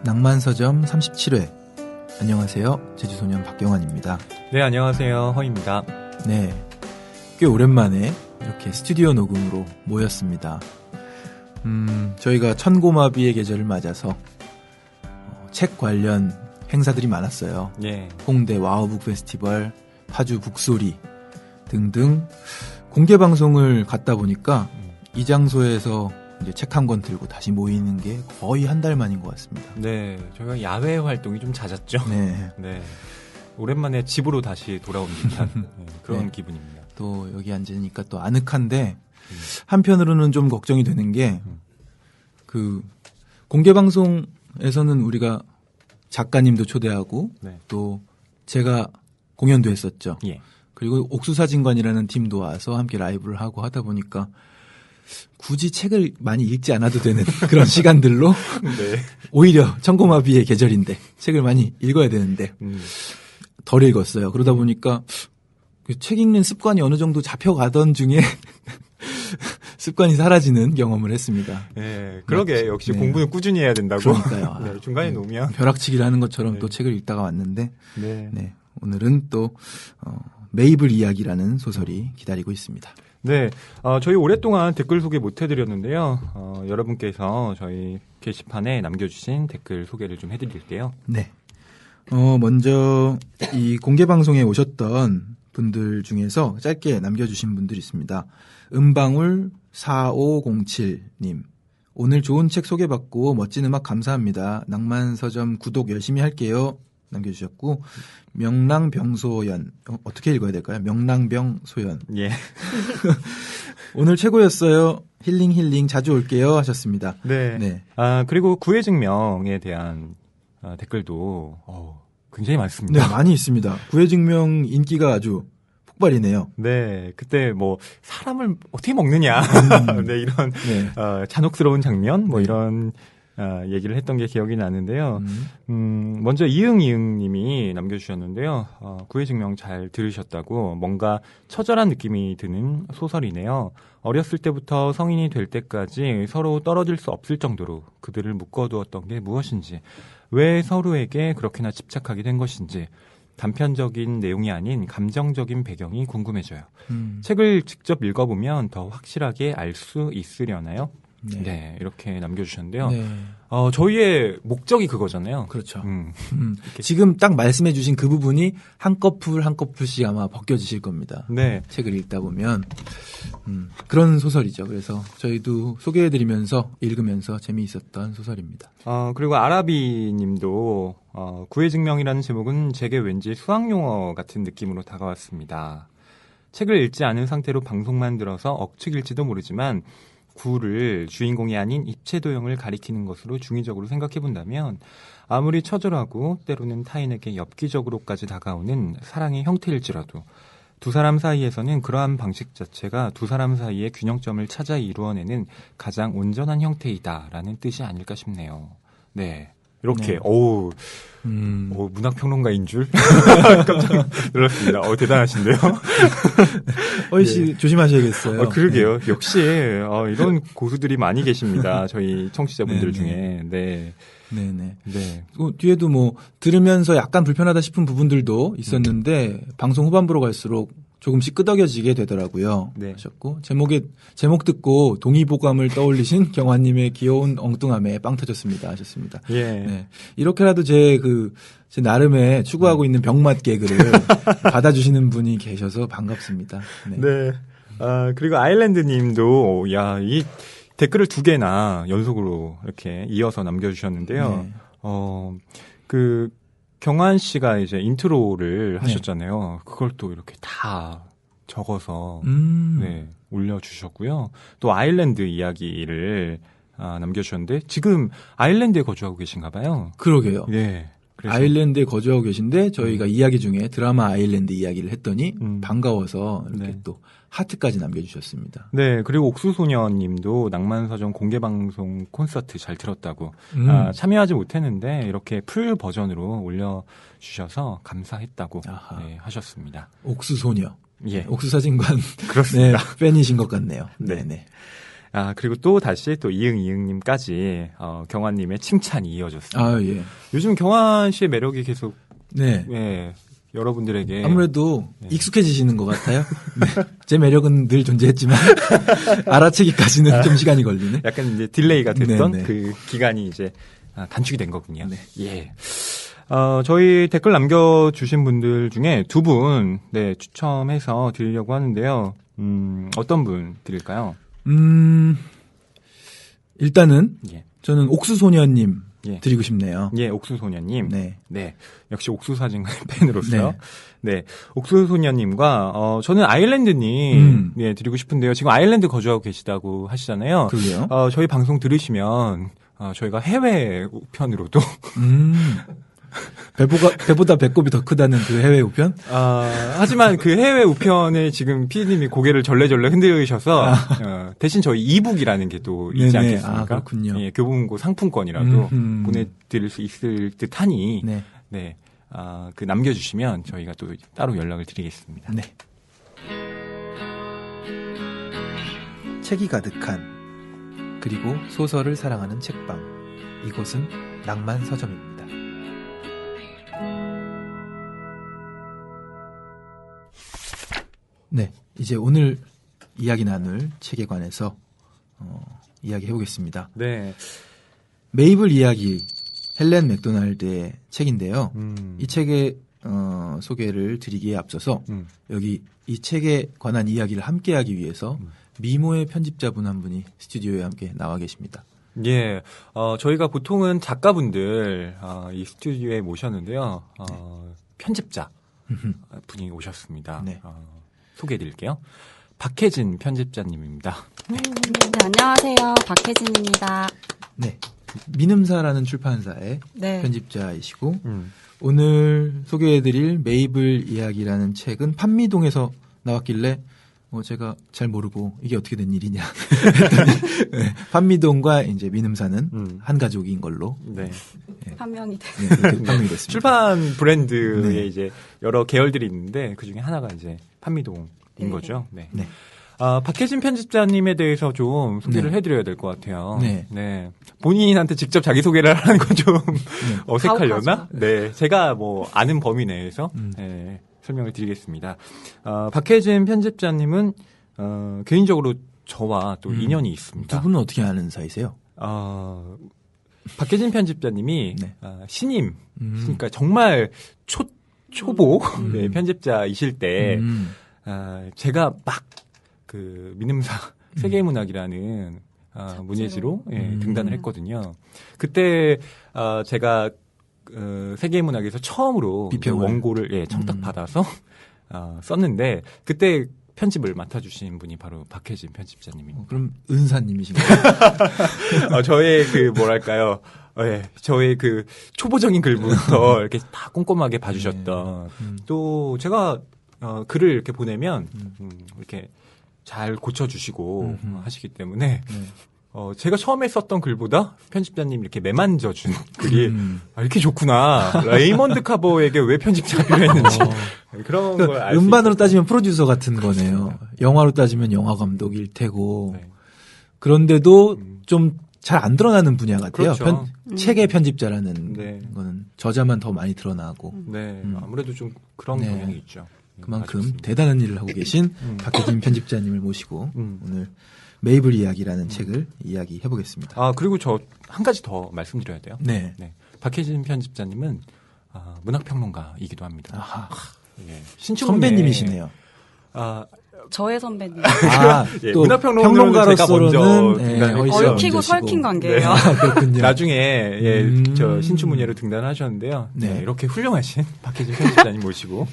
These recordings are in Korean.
낭만서점 37회. 안녕하세요. 제주소년 박경환입니다. 네, 안녕하세요. 허입니다. 네, 꽤 오랜만에 이렇게 스튜디오 녹음으로 모였습니다. 저희가 천고마비의 계절을 맞아서 책 관련 행사들이 많았어요. 예. 홍대 와우북 페스티벌, 파주 북소리 등등 공개 방송을 갔다 보니까 이 장소에서 이제 책 한 권 들고 다시 모이는 게 거의 한 달 만인 것 같습니다. 네, 저희가 야외 활동이 좀 잦았죠. 네. 네. 오랜만에 집으로 다시 돌아온 듯한 그런 네. 기분입니다. 또 여기 앉으니까 또 아늑한데 한편으로는 좀 걱정이 되는 게 그 공개 방송에서는 우리가 작가님도 초대하고 네. 또 제가 공연도 했었죠. 예. 그리고 옥수사진관이라는 팀도 와서 함께 라이브를 하고 하다 보니까 굳이 책을 많이 읽지 않아도 되는 그런 시간들로 네. 오히려 천고마비의 계절인데 책을 많이 읽어야 되는데 덜 읽었어요. 그러다 보니까 그 책 읽는 습관이 어느 정도 잡혀가던 중에 습관이 사라지는 경험을 했습니다. 네, 그러게 역시 네. 공부는 꾸준히 해야 된다고. 그러니까요. 네, 중간에 놓으면 벼락치기를 하는 것처럼 네. 또 책을 읽다가 왔는데 네. 네, 오늘은 또 메이블 이야기라는 소설이 기다리고 있습니다. 네, 저희 오랫동안 댓글 소개 못 해드렸는데요. 여러분께서 저희 게시판에 남겨주신 댓글 소개를 좀 해드릴게요. 네. 먼저 이 공개 방송에 오셨던 분들 중에서 짧게 남겨주신 분들이 있습니다. 은방울 4507님. 오늘 좋은 책 소개받고 멋진 음악 감사합니다. 낭만서점 구독 열심히 할게요. 남겨주셨고, 명랑병소연. 어떻게 읽어야 될까요? 명랑병소연. 예. 오늘 최고였어요. 힐링 자주 올게요 하셨습니다. 네. 네. 그리고 구해증명에 대한 댓글도 굉장히 많습니다. 네, 많이 있습니다. 구해증명 인기가 아주 폭발이네요. 네, 그때 뭐 사람을 어떻게 먹느냐, 네, 이런 네. 잔혹스러운 장면, 뭐 이런 얘기를 했던 게 기억이 나는데요. 먼저 이응님이 남겨주셨는데요. 구해증명 잘 들으셨다고 뭔가 처절한 느낌이 드는 소설이네요. 어렸을 때부터 성인이 될 때까지 서로 떨어질 수 없을 정도로 그들을 묶어두었던 게 무엇인지, 왜 서로에게 그렇게나 집착하게 된 것인지, 단편적인 내용이 아닌 감정적인 배경이 궁금해져요. 책을 직접 읽어보면 더 확실하게 알 수 있으려나요? 네. 네, 이렇게 남겨주셨는데요. 네. 저희의 목적이 그거잖아요. 그렇죠. 지금 지금 딱 말씀해 주신 그 부분이 한 커플씩 아마 벗겨지실 겁니다. 네. 책을 읽다 보면 그런 소설이죠. 그래서 저희도 소개해드리면서 읽으면서 재미있었던 소설입니다. 그리고 아라비님도 구해증명이라는 제목은 제게 왠지 수학용어 같은 느낌으로 다가왔습니다. 책을 읽지 않은 상태로 방송만 들어서 억측일지도 모르지만 구를 주인공이 아닌 입체도형을 가리키는 것으로 중의적으로 생각해본다면 아무리 처절하고 때로는 타인에게 엽기적으로까지 다가오는 사랑의 형태일지라도 두 사람 사이에서는 그러한 방식 자체가 두 사람 사이의 균형점을 찾아 이루어내는 가장 온전한 형태이다라는 뜻이 아닐까 싶네요. 네. 이렇게, 네. 문학평론가인 줄? 깜짝 놀랐습니다. 대단하신데요? 어이씨, 네. 조심하셔야겠어요. 그러게요. 역시, 이런 고수들이 많이 계십니다. 저희 청취자분들 네네. 중에. 네. 네네. 네. 뒤에도 뭐, 들으면서 약간 불편하다 싶은 부분들도 있었는데, 방송 후반부로 갈수록 조금씩 끄덕여지게 되더라고요. 네. 하셨고, 제목 듣고 동의보감을 떠올리신 경환님의 귀여운 엉뚱함에 빵 터졌습니다. 하셨습니다. 예. 네. 이렇게라도 제 나름의 추구하고 있는 병맛 개그를 받아주시는 분이 계셔서 반갑습니다. 네. 네. 그리고 아일랜드 님도, 이 댓글을 2개나 연속으로 이렇게 이어서 남겨주셨는데요. 네. 경환 씨가 이제 인트로를 네. 하셨잖아요. 그걸 또 이렇게 다 적어서, 네, 올려주셨고요. 또 아일랜드 이야기를 남겨주셨는데, 지금 아일랜드에 거주하고 계신가 봐요. 그러게요. 네. 그래서, 아일랜드에 거주하고 계신데 저희가 이야기 중에 드라마 아일랜드 이야기를 했더니 반가워서 이렇게 네. 또 하트까지 남겨주셨습니다. 네, 그리고 옥수소년님도 낭만서점 공개방송 콘서트 잘 들었다고 참여하지 못했는데 이렇게 풀 버전으로 올려주셔서 감사했다고 네, 하셨습니다. 옥수소녀. 예, 옥수사진관 그렇습니다. 네, 팬이신 것 같네요. 네. 네네. 그리고 또 다시 또 이응님까지 경환님의 칭찬이 이어졌습니다. 예. 요즘 경환 씨의 매력이 계속 네. 예, 여러분들에게 아무래도 익숙해지시는 것 같아요. 네. 제 매력은 늘 존재했지만 알아채기까지는 좀 시간이 걸리네. 약간 이제 딜레이가 됐던 네네. 그 기간이 이제 단축이 된 거군요. 네. 예. 저희 댓글 남겨주신 분들 중에 두 분, 네, 추첨해서 드리려고 하는데요. 어떤 분 드릴까요? 일단은 예. 저는 옥수소녀님 예. 드리고 싶네요. 예, 옥수소녀님. 네. 네. 역시 옥수사진 팬으로서. 네. 옥수소녀님과, 저는 아일랜드님, 예, 드리고 싶은데요. 지금 아일랜드 거주하고 계시다고 하시잖아요. 그러게요. 저희 방송 들으시면, 저희가 해외 우편으로도. 배보다 배꼽이 더 크다는 그 해외 우편? 하지만 그 해외 우편에 지금 PD님이 고개를 절레절레 흔들으셔서, 대신 저희 이북이라는 게 또 있지 네네. 않겠습니까? 그렇군요. 예, 교보문고 상품권이라도 보내드릴 수 있을 듯 하니, 네. 네. 그 남겨주시면 저희가 또 따로 연락을 드리겠습니다. 네. 책이 가득한 그리고 소설을 사랑하는 책방. 이곳은 낭만 서점입니다. 네, 이제 오늘 이야기 나눌 책에 관해서 이야기해 보겠습니다. 네. 메이블 이야기, 헬렌 맥도날드의 책인데요. 이 책의 소개를 드리기에 앞서서 여기 이 책에 관한 이야기를 함께하기 위해서 미모의 편집자분 한 분이 스튜디오에 함께 나와 계십니다. 예, 저희가 보통은 작가분들 이 스튜디오에 모셨는데요. 편집자 분이 오셨습니다. 네. 소개해드릴게요. 박혜진 편집자님입니다. 네, 안녕하세요. 박혜진입니다. 네, 민음사라는 출판사의 네. 편집자이시고 오늘 소개해드릴 메이블 이야기라는 책은 판미동에서 나왔길래 제가 잘 모르고 이게 어떻게 된 일이냐 했더니 네, 판미동과 이제 민음사는 한 가족인 걸로 네. 판명이 돼. 네, 그렇게 판명이 됐습니다. 출판 브랜드에 네. 이제 여러 계열들이 있는데 그 중에 하나가 이제 판미동인 네. 거죠. 네. 네. 박혜진 편집자님에 대해서 좀 소개를 네. 해드려야 될 것 같아요. 네. 본인한테 직접 자기소개를 하는 건 좀 어색하려나? 가혹하죠. 네. 제가 뭐 아는 범위 내에서 네, 설명을 드리겠습니다. 박혜진 편집자님은 개인적으로 저와 또 인연이 있습니다. 두 분은 어떻게 아는 사이세요? 박혜진 편집자님이 네. 신임, 그러니까 정말 초보 네, 편집자이실 때 제가 막 그 민음사 세계문학이라는 문예지로 예, 등단을 했거든요. 그때 제가 세계문학에서 처음으로 비평을. 원고를 청탁받아서 썼는데 그때 편집을 맡아주신 분이 바로 박혜진 편집자님입니다. 그럼 은사님이신가요? 저의 그 뭐랄까요? 예, 저의 그 초보적인 글부터 이렇게 다 꼼꼼하게 봐주셨던 또 제가 글을 이렇게 보내면 이렇게 잘 고쳐주시고 하시기 때문에 제가 처음에 썼던 글보다 편집자님 이렇게 매만져준 글이 이렇게 좋구나. 레이먼드 카버에게 왜 편집자가 필요했는지 그런 걸 알 수 음반으로 따지면 프로듀서 같은 거네요. 영화로 따지면 영화 감독일 테고 네. 그런데도 좀 잘 안 드러나는 분야 같아요. 그렇죠. 책의 편집자라는 네. 거는 저자만 더 많이 드러나고 네, 아무래도 좀 그런 네. 경향이 있죠. 그만큼 맞습니다. 대단한 일을 하고 계신 박혜진 편집자님을 모시고 오늘 메이블 이야기라는 책을 이야기해 보겠습니다. 그리고 저 한 가지 더 말씀드려야 돼요. 네. 박혜진 편집자님은 문학평론가이기도 합니다. 아하. 예. 신춘문예. 선배님이시네요. 저의 선배님. 예, 또 문학평론가로는 제가 먼저 등단을 했죠. 얽히고 설킨 관계예요. 그렇군요. 나중에 저 신춘문예로 등단하셨는데요. 네. 이렇게 훌륭하신 박혜진 편집자님 모시고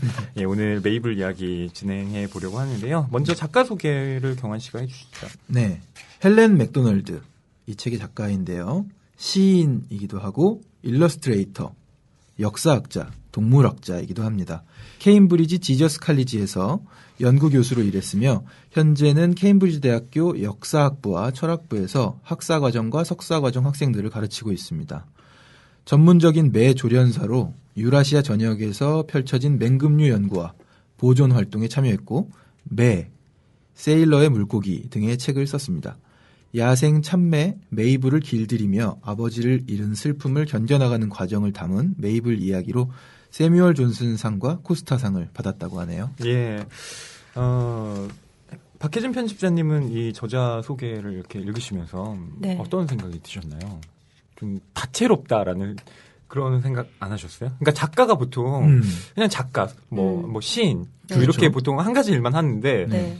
오늘 메이블 이야기 진행해 보려고 하는데요. 먼저 작가 소개를 경환 씨가 해주시죠. 네. 헬렌 맥도널드. 이 책의 작가인데요. 시인이기도 하고 일러스트레이터, 역사학자, 동물학자이기도 합니다. 케임브리지 지저스 칼리지에서 연구교수로 일했으며 현재는 케임브리지 대학교 역사학부와 철학부에서 학사과정과 석사과정 학생들을 가르치고 있습니다. 전문적인 매 조련사로 유라시아 전역에서 펼쳐진 맹금류 연구와 보존 활동에 참여했고 매, 세일러의 물고기 등의 책을 썼습니다. 야생 참매 메이블을 길들이며 아버지를 잃은 슬픔을 견뎌나가는 과정을 담은 메이블 이야기로 세뮤얼 존슨상과 코스타상을 받았다고 하네요. 예. 박혜진 편집자님은 이 저자 소개를 이렇게 읽으시면서 네. 어떤 생각이 드셨나요? 좀 다채롭다라는 그런 생각 안 하셨어요? 그러니까 작가가 보통 그냥 작가, 뭐 시인 네. 이렇게 그렇죠. 보통 한 가지 일만 하는데 네.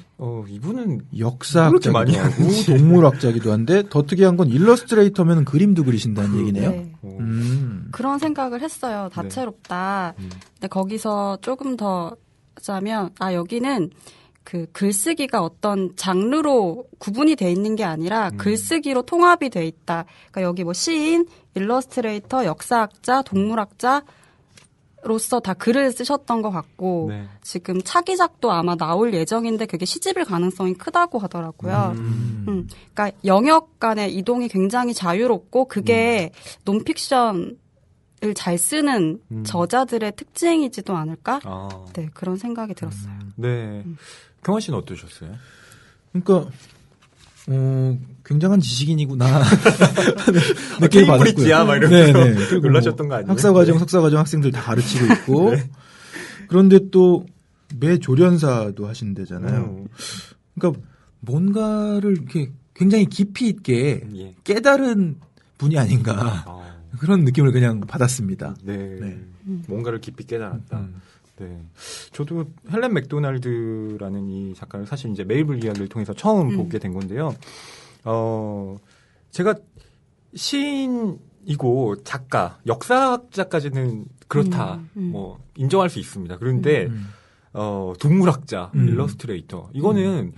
이분은 역사학자기도 많이 하고 동물학자기도 한데 더 특이한 건 일러스트레이터면 그림도 그리신다는 얘기네요. 네. 음. 그런 생각을 했어요. 다채롭다. 근데 거기서 조금 더 하자면, 여기는 그 글쓰기가 어떤 장르로 구분이 돼 있는 게 아니라 글쓰기로 통합이 돼 있다. 그러니까 여기 뭐 시인, 일러스트레이터, 역사학자, 동물학자로서 다 글을 쓰셨던 것 같고, 네. 지금 차기작도 아마 나올 예정인데 그게 시집일 가능성이 크다고 하더라고요. 그러니까 영역 간의 이동이 굉장히 자유롭고 그게 논픽션을 잘 쓰는 저자들의 특징이지도 않을까? 네, 그런 생각이 들었어요. 네. 경화 씨는 어떠셨어요? 그러니까 굉장한 지식인이구나 느낌을 받았고요. 케임브리지야 막 이러면서 네네. 그리고 놀라셨던 거 아니에요? 학사과정, 석사과정 학생들 다 가르치고 있고 그런데 또 매조련사도 하신대잖아요. 그러니까 뭔가를 이렇게 굉장히 깊이 있게 예. 깨달은 분이 아닌가 그런 느낌을 그냥 받았습니다. 네. 뭔가를 깊이 깨달았다. 네. 저도 헬렌 맥도날드라는 이 작가를 사실 이제 메이블 이야기를 통해서 처음 보게 된 건데요. 제가 시인이고 작가, 역사학자까지는 그렇다. 뭐 인정할 수 있습니다. 그런데 동물학자, 일러스트레이터 이거는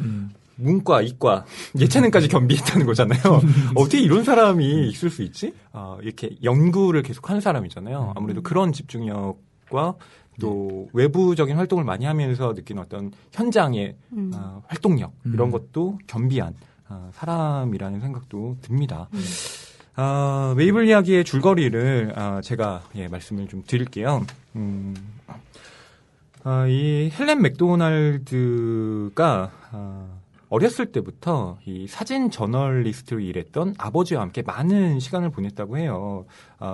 문과, 이과, 예체능까지 겸비했다는 거잖아요. 어떻게 이런 사람이 있을 수 있지? 이렇게 연구를 계속 하는 사람이잖아요. 아무래도 그런 집중력과 또 외부적인 활동을 많이 하면서 느낀 어떤 현장의 활동력 이런 것도 겸비한 사람이라는 생각도 듭니다. 메이블 이야기의 줄거리를 제가 말씀을 좀 드릴게요. 이 헬렌 맥도날드가 어렸을 때부터 이 사진 저널리스트로 일했던 아버지와 함께 많은 시간을 보냈다고 해요.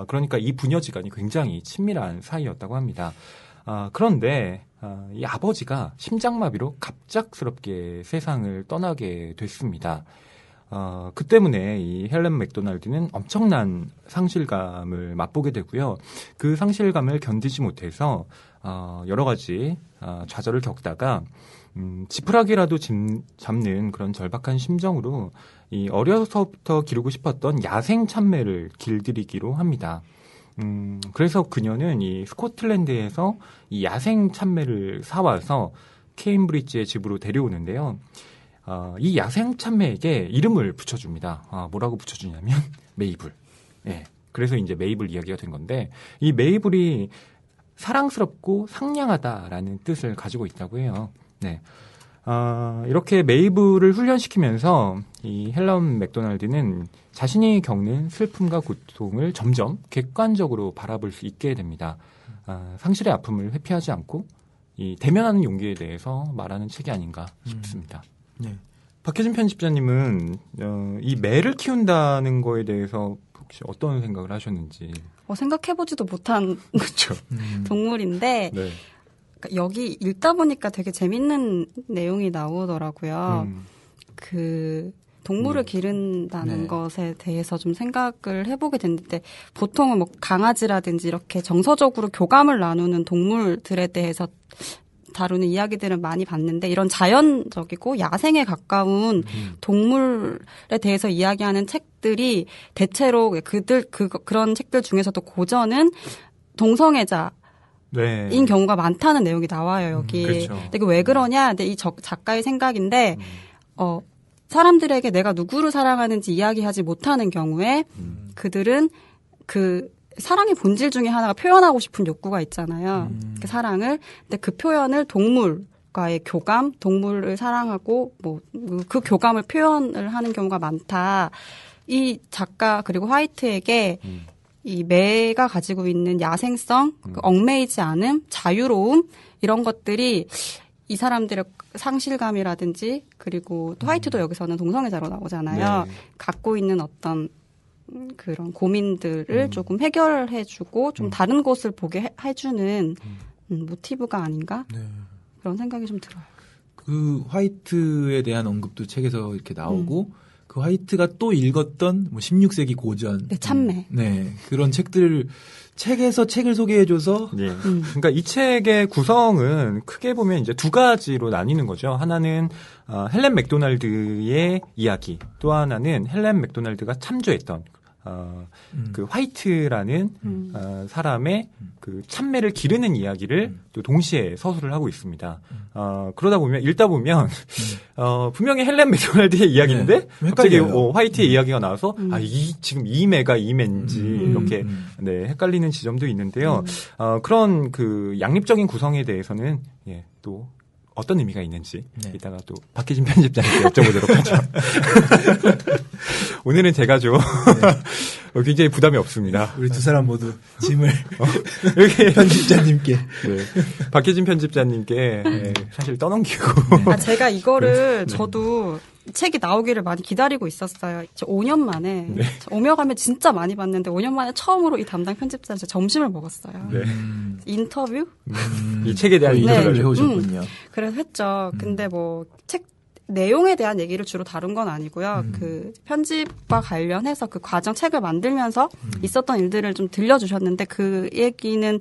그러니까 이 부녀지간이 굉장히 친밀한 사이였다고 합니다. 그런데 이 아버지가 심장마비로 갑작스럽게 세상을 떠나게 됐습니다. 그 때문에 이 헬렌 맥도날드는 엄청난 상실감을 맛보게 되고요. 그 상실감을 견디지 못해서 여러 가지 좌절을 겪다가 지푸라기라도 잡는 그런 절박한 심정으로 이 어려서부터 기르고 싶었던 야생 참매를 길들이기로 합니다. 그래서 그녀는 이 스코틀랜드에서 이 야생 참매를 사와서 케임브리지의 집으로 데려오는데요. 이 야생 참매에게 이름을 붙여줍니다. 뭐라고 붙여주냐면 메이블. 예. 그래서 이제 메이블 이야기가 된 건데 이 메이블이 사랑스럽고 상냥하다라는 뜻을 가지고 있다고 해요. 네. 이렇게 메이블을 훈련시키면서 이 헬렌 맥도날드는 자신이 겪는 슬픔과 고통을 점점 객관적으로 바라볼 수 있게 됩니다. 상실의 아픔을 회피하지 않고 이 대면하는 용기에 대해서 말하는 책이 아닌가 싶습니다. 네. 박혜진 편집자님은 이 매를 키운다는 거에 대해서 혹시 어떤 생각을 하셨는지? 생각해보지도 못한 그렇죠. 동물인데 네. 여기 읽다 보니까 되게 재밌는 내용이 나오더라고요. 그 동물을 기른다는 것에 대해서 좀 생각을 해보게 됐는데 보통은 뭐 강아지라든지 이렇게 정서적으로 교감을 나누는 동물들에 대해서 다루는 이야기들은 많이 봤는데 이런 자연적이고 야생에 가까운 동물에 대해서 이야기하는 책들이 대체로 그런 책들 중에서도 고전은 동성애자 네. 인 경우가 많다는 내용이 나와요, 여기. 그렇죠. 근데 이게 왜 그러냐? 근데 이 작가의 생각인데, 사람들에게 내가 누구를 사랑하는지 이야기하지 못하는 경우에 그들은 그 사랑의 본질 중에 하나가 표현하고 싶은 욕구가 있잖아요. 그 사랑을. 근데 그 표현을 동물과의 교감, 동물을 사랑하고 뭐 그 교감을 표현을 하는 경우가 많다. 이 작가 그리고 화이트에게 이 매가 가지고 있는 야생성, 그 얽매이지 않음, 자유로움 이런 것들이 이 사람들의 상실감이라든지 그리고 또 화이트도 여기서는 동성애자로 나오잖아요. 네. 갖고 있는 어떤 그런 고민들을 조금 해결해주고 좀 다른 곳을 보게 해주는 모티브가 아닌가 네. 그런 생각이 좀 들어요. 그 화이트에 대한 언급도 책에서 이렇게 나오고 그 화이트가 또 읽었던 뭐 16세기 고전, 네, 참매. 네, 그런 책들을 책에서 책을 소개해줘서 예. 그러니까 이 책의 구성은 크게 보면 이제 두 가지로 나뉘는 거죠. 하나는 헬렌 맥도날드의 이야기, 또 하나는 헬렌 맥도날드가 참조했던 그 화이트라는 사람의 그 참매를 기르는 이야기를 또 동시에 서술을 하고 있습니다. 그러다 보면 읽다 보면 분명히 헬렌 맥도날드의 이야기인데 네, 갑자기 헷갈려요. 화이트의 이야기가 나와서 지금 이 매가 이 매인지 이렇게 네, 헷갈리는 지점도 있는데요. 그런 그 양립적인 구성에 대해서는 예, 또 어떤 의미가 있는지 네. 이따가 또 박희진 편집장님께 여쭤보도록 하죠. 오늘은 제가 좀 굉장히 부담이 없습니다. 우리 두 사람 모두 짐을 이렇게 편집자님께 네, 박희진 편집자님께 네, 사실 떠넘기고 제가 이거를 저도 책이 나오기를 많이 기다리고 있었어요. 5년 만에 네. 오며 가면 진짜 많이 봤는데 5년 만에 처음으로 이 담당 편집자한테 점심을 먹었어요. 네. 인터뷰? 이 책에 대한 네. 인터뷰를 해오셨군요. 그래서 했죠. 근데 뭐 책 내용에 대한 얘기를 주로 다룬 건 아니고요. 그 편집과 관련해서 그 과정 책을 만들면서 있었던 일들을 좀 들려주셨는데 그 얘기는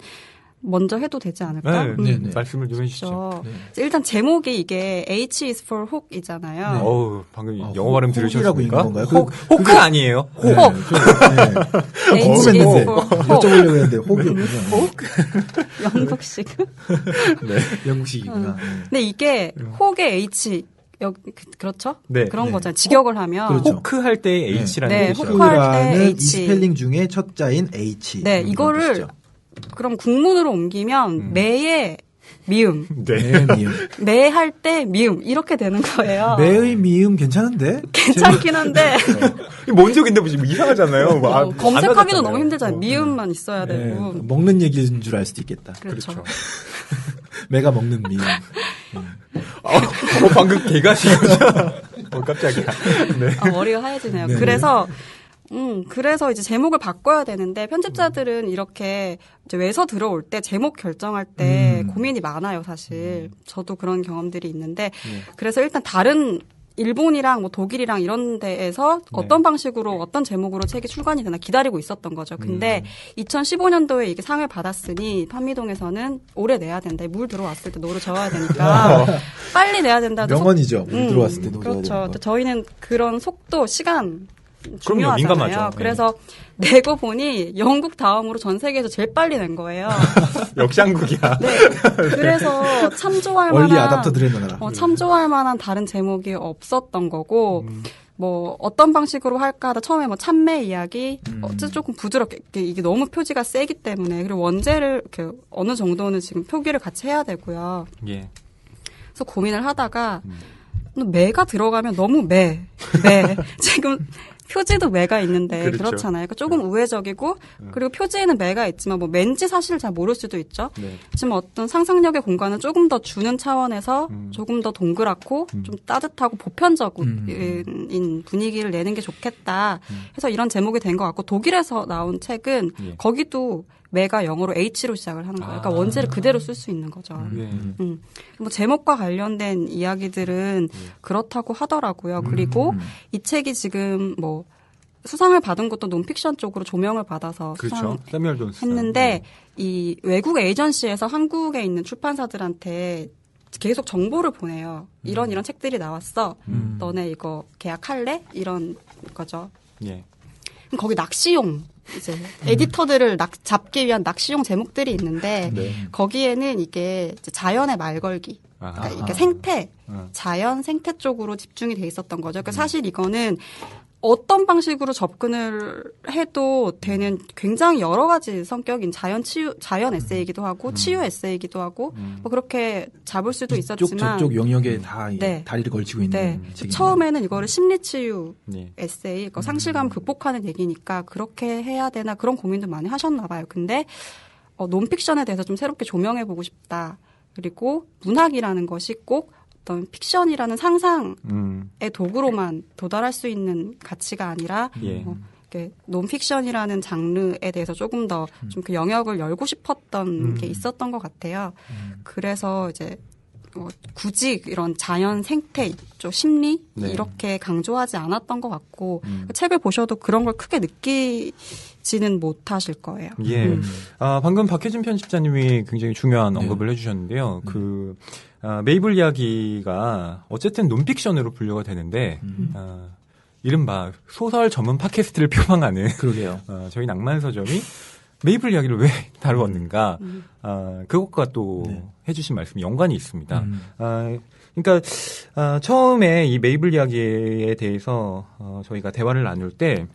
먼저 해도 되지 않을까? 네, 말씀을 좀 해주시죠. 그렇죠. 일단 제목이 이게 H is for hook이잖아요. 네. 어우, 방금 영어 발음 혹이라고 들으셨습니까? 읽는 건가요? 호크 아니에요? 네, 혹. 네. H is 궁금했는데 for hook. 여쭤보려고 했는데 혹이었군요. 영국식. 네. 영국식이구나. 근데 이게 혹의 H 그렇죠? 네. 그런 네. 거잖아요. 직역을 하면. 그렇죠. 호크 할 때의 H라는 네, 뜻이죠. 호크 할 때 호크라는 이 H. 스펠링 중에 첫 자인 H. 네, 이런 이거를 뜻이죠. 그럼 국문으로 옮기면 매의 미음, 네. 매 미음. 매 할 때 미음 이렇게 되는 거예요. 매의 미음 괜찮은데? 괜찮긴 한데 뭔지 근데 뭐 이상하잖아요. 뭐, 검색하기도 안 너무 힘들잖아요. 어. 미음만 있어야 네, 되고. 먹는 얘기인 줄 알 수도 있겠다. 그렇죠. 매가 먹는 미음. 방금 개가신 거죠? 깜짝이야. 네. 머리가 하얘지네요. 네. 그래서 이제 제목을 바꿔야 되는데 편집자들은 이렇게 이제 외서 들어올 때 제목 결정할 때 고민이 많아요, 사실. 저도 그런 경험들이 있는데 그래서 일단 다른 일본이랑 뭐 독일이랑 이런 데에서 어떤 방식으로 어떤 제목으로 책이 출간이 되나 기다리고 있었던 거죠. 근데 2015년도에 이게 상을 받았으니 판미동에서는 올해 내야 된다. 물 들어왔을 때 노를 저어야 되니까 빨리 내야 된다. 명언이죠. 물 들어왔을 때 노져야 그렇죠. 되는 거. 저희는 그런 속도, 시간 그럼요, 중요하잖아요. 민감하죠. 그래서 내고 보니 영국 다음으로 전 세계에서 제일 빨리 낸 거예요. 역시 한국이야. 네. 그래서 참조할 얼리 만한 아답터들의 나라. 참조할 만한 다른 제목이 없었던 거고 뭐 어떤 방식으로 할까 하다 처음에 뭐 참매 이야기 어쨌든 조금 부드럽게 이게 너무 표지가 세기 때문에 그리고 원제를 이렇게 어느 정도는 지금 표기를 같이 해야 되고요. 예. 그래서 고민을 하다가 매가 들어가면 너무 매 지금 표지도 매가 있는데 그렇죠. 그렇잖아요. 그러니까 조금 우회적이고 그리고 표지에는 매가 있지만 뭐 맨지 사실 잘 모를 수도 있죠. 네. 지금 어떤 상상력의 공간을 조금 더 주는 차원에서 조금 더 동그랗고 좀 따뜻하고 보편적인 분위기를 내는 게 좋겠다. 해서 이런 제목이 된 것 같고 독일에서 나온 책은 예. 거기도 매가 영어로 H로 시작을 하는 거예요. 그러니까 원제를 그대로 쓸 수 있는 거죠. 예. 뭐 제목과 관련된 이야기들은 그렇다고 하더라고요. 그리고 이 책이 지금 뭐 수상을 받은 것도 논픽션 쪽으로 조명을 받아서 그렇죠. 세뮤얼 존스 했는데 이 외국 에이전시에서 한국에 있는 출판사들한테 계속 정보를 보내요. 이런 책들이 나왔어. 너네 이거 계약할래? 이런 거죠. 예. 거기 낚시용 이제 에디터들을 잡기 위한 낚시용 제목들이 있는데 거기에는 이게 이제 자연의 말 걸기, 그러니까 이게 생태, 자연 생태 쪽으로 집중이 돼 있었던 거죠. 그러니까 사실 이거는 어떤 방식으로 접근을 해도 되는 굉장히 여러 가지 성격인 자연 에세이기도 하고 치유 에세이기도 하고 뭐 그렇게 잡을 수도 있었지만 저쪽 영역에 다 네. 다리를 걸치고 있는 책입니다. 처음에는 이거를 심리치유 네. 에세이, 그러니까 상실감을 극복하는 얘기니까 그렇게 해야 되나 그런 고민도 많이 하셨나 봐요. 근데 논픽션에 대해서 좀 새롭게 조명해보고 싶다. 그리고 문학이라는 것이 꼭 어떤 픽션이라는 상상의 도구로만 도달할 수 있는 가치가 아니라 논픽션이라는 장르에 대해서 조금 더 좀 그 영역을 열고 싶었던 게 있었던 것 같아요. 그래서 이제 굳이 이런 자연 생태, 쪽 심리 이렇게 강조하지 않았던 것 같고 책을 보셔도 그런 걸 크게 느끼지는 못하실 거예요. 예. 방금 박혜진 편집자님이 굉장히 중요한 언급을 해주셨는데요. 메이블 이야기가 어쨌든 논픽션으로 분류가 되는데 이른바 소설 전문 팟캐스트를 표방하는 그러게요. 저희 낭만 서점이 메이블 이야기를 왜 다루었는가 그것과 또 해주신 말씀이 연관이 있습니다. 그러니까 처음에 이 메이블 이야기에 대해서 저희가 대화를 나눌 때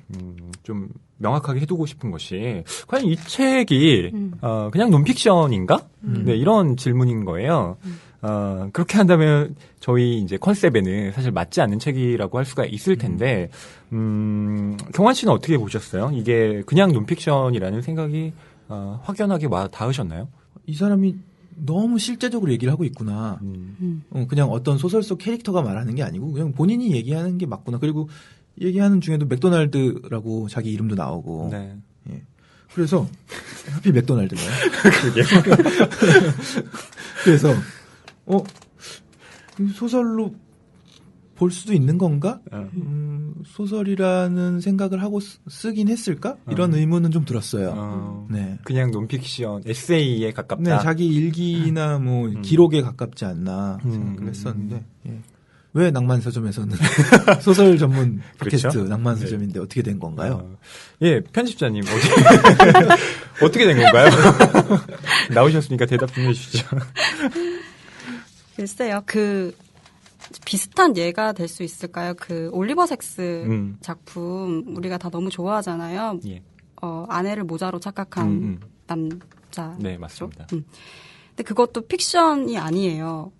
좀 명확하게 해두고 싶은 것이 과연 이 책이 그냥 논픽션인가? 네, 이런 질문인 거예요. 그렇게 한다면 저희 이제 컨셉에는 사실 맞지 않는 책이라고 할 수가 있을 텐데, 경환 씨는 어떻게 보셨어요? 이게 그냥 논픽션이라는 생각이 확연하게 와 닿으셨나요? 이 사람이 너무 실제적으로 얘기를 하고 있구나. 그냥 어떤 소설 속 캐릭터가 말하는 게 아니고 그냥 본인이 얘기하는 게 맞구나. 그리고 얘기하는 중에도 맥도날드라고 자기 이름도 나오고. 네. 예. 그래서 하필 맥도날드가요. 그래서 소설로 볼 수도 있는 건가? 소설이라는 생각을 하고 쓰긴 했을까? 이런 의문은 좀 들었어요. 네. 그냥 논픽션, 에세이에 가깝다. 네, 자기 일기나 뭐 기록에 가깝지 않나 생각을 했었는데 예. 왜 낭만서점에서는 소설 전문 팟캐스트 그렇죠? 낭만서점인데 어떻게 된 건가요? 예, 편집자님 어떻게 된 건가요? 나오셨으니까 대답 좀 해주시죠. 글쎄요, 비슷한 예가 될 수 있을까요? 올리버 섹스 작품 우리가 다 너무 좋아하잖아요. 예. 아내를 모자로 착각한 남자. 네, 맞습니다. 근데 그것도 픽션이 아니에요.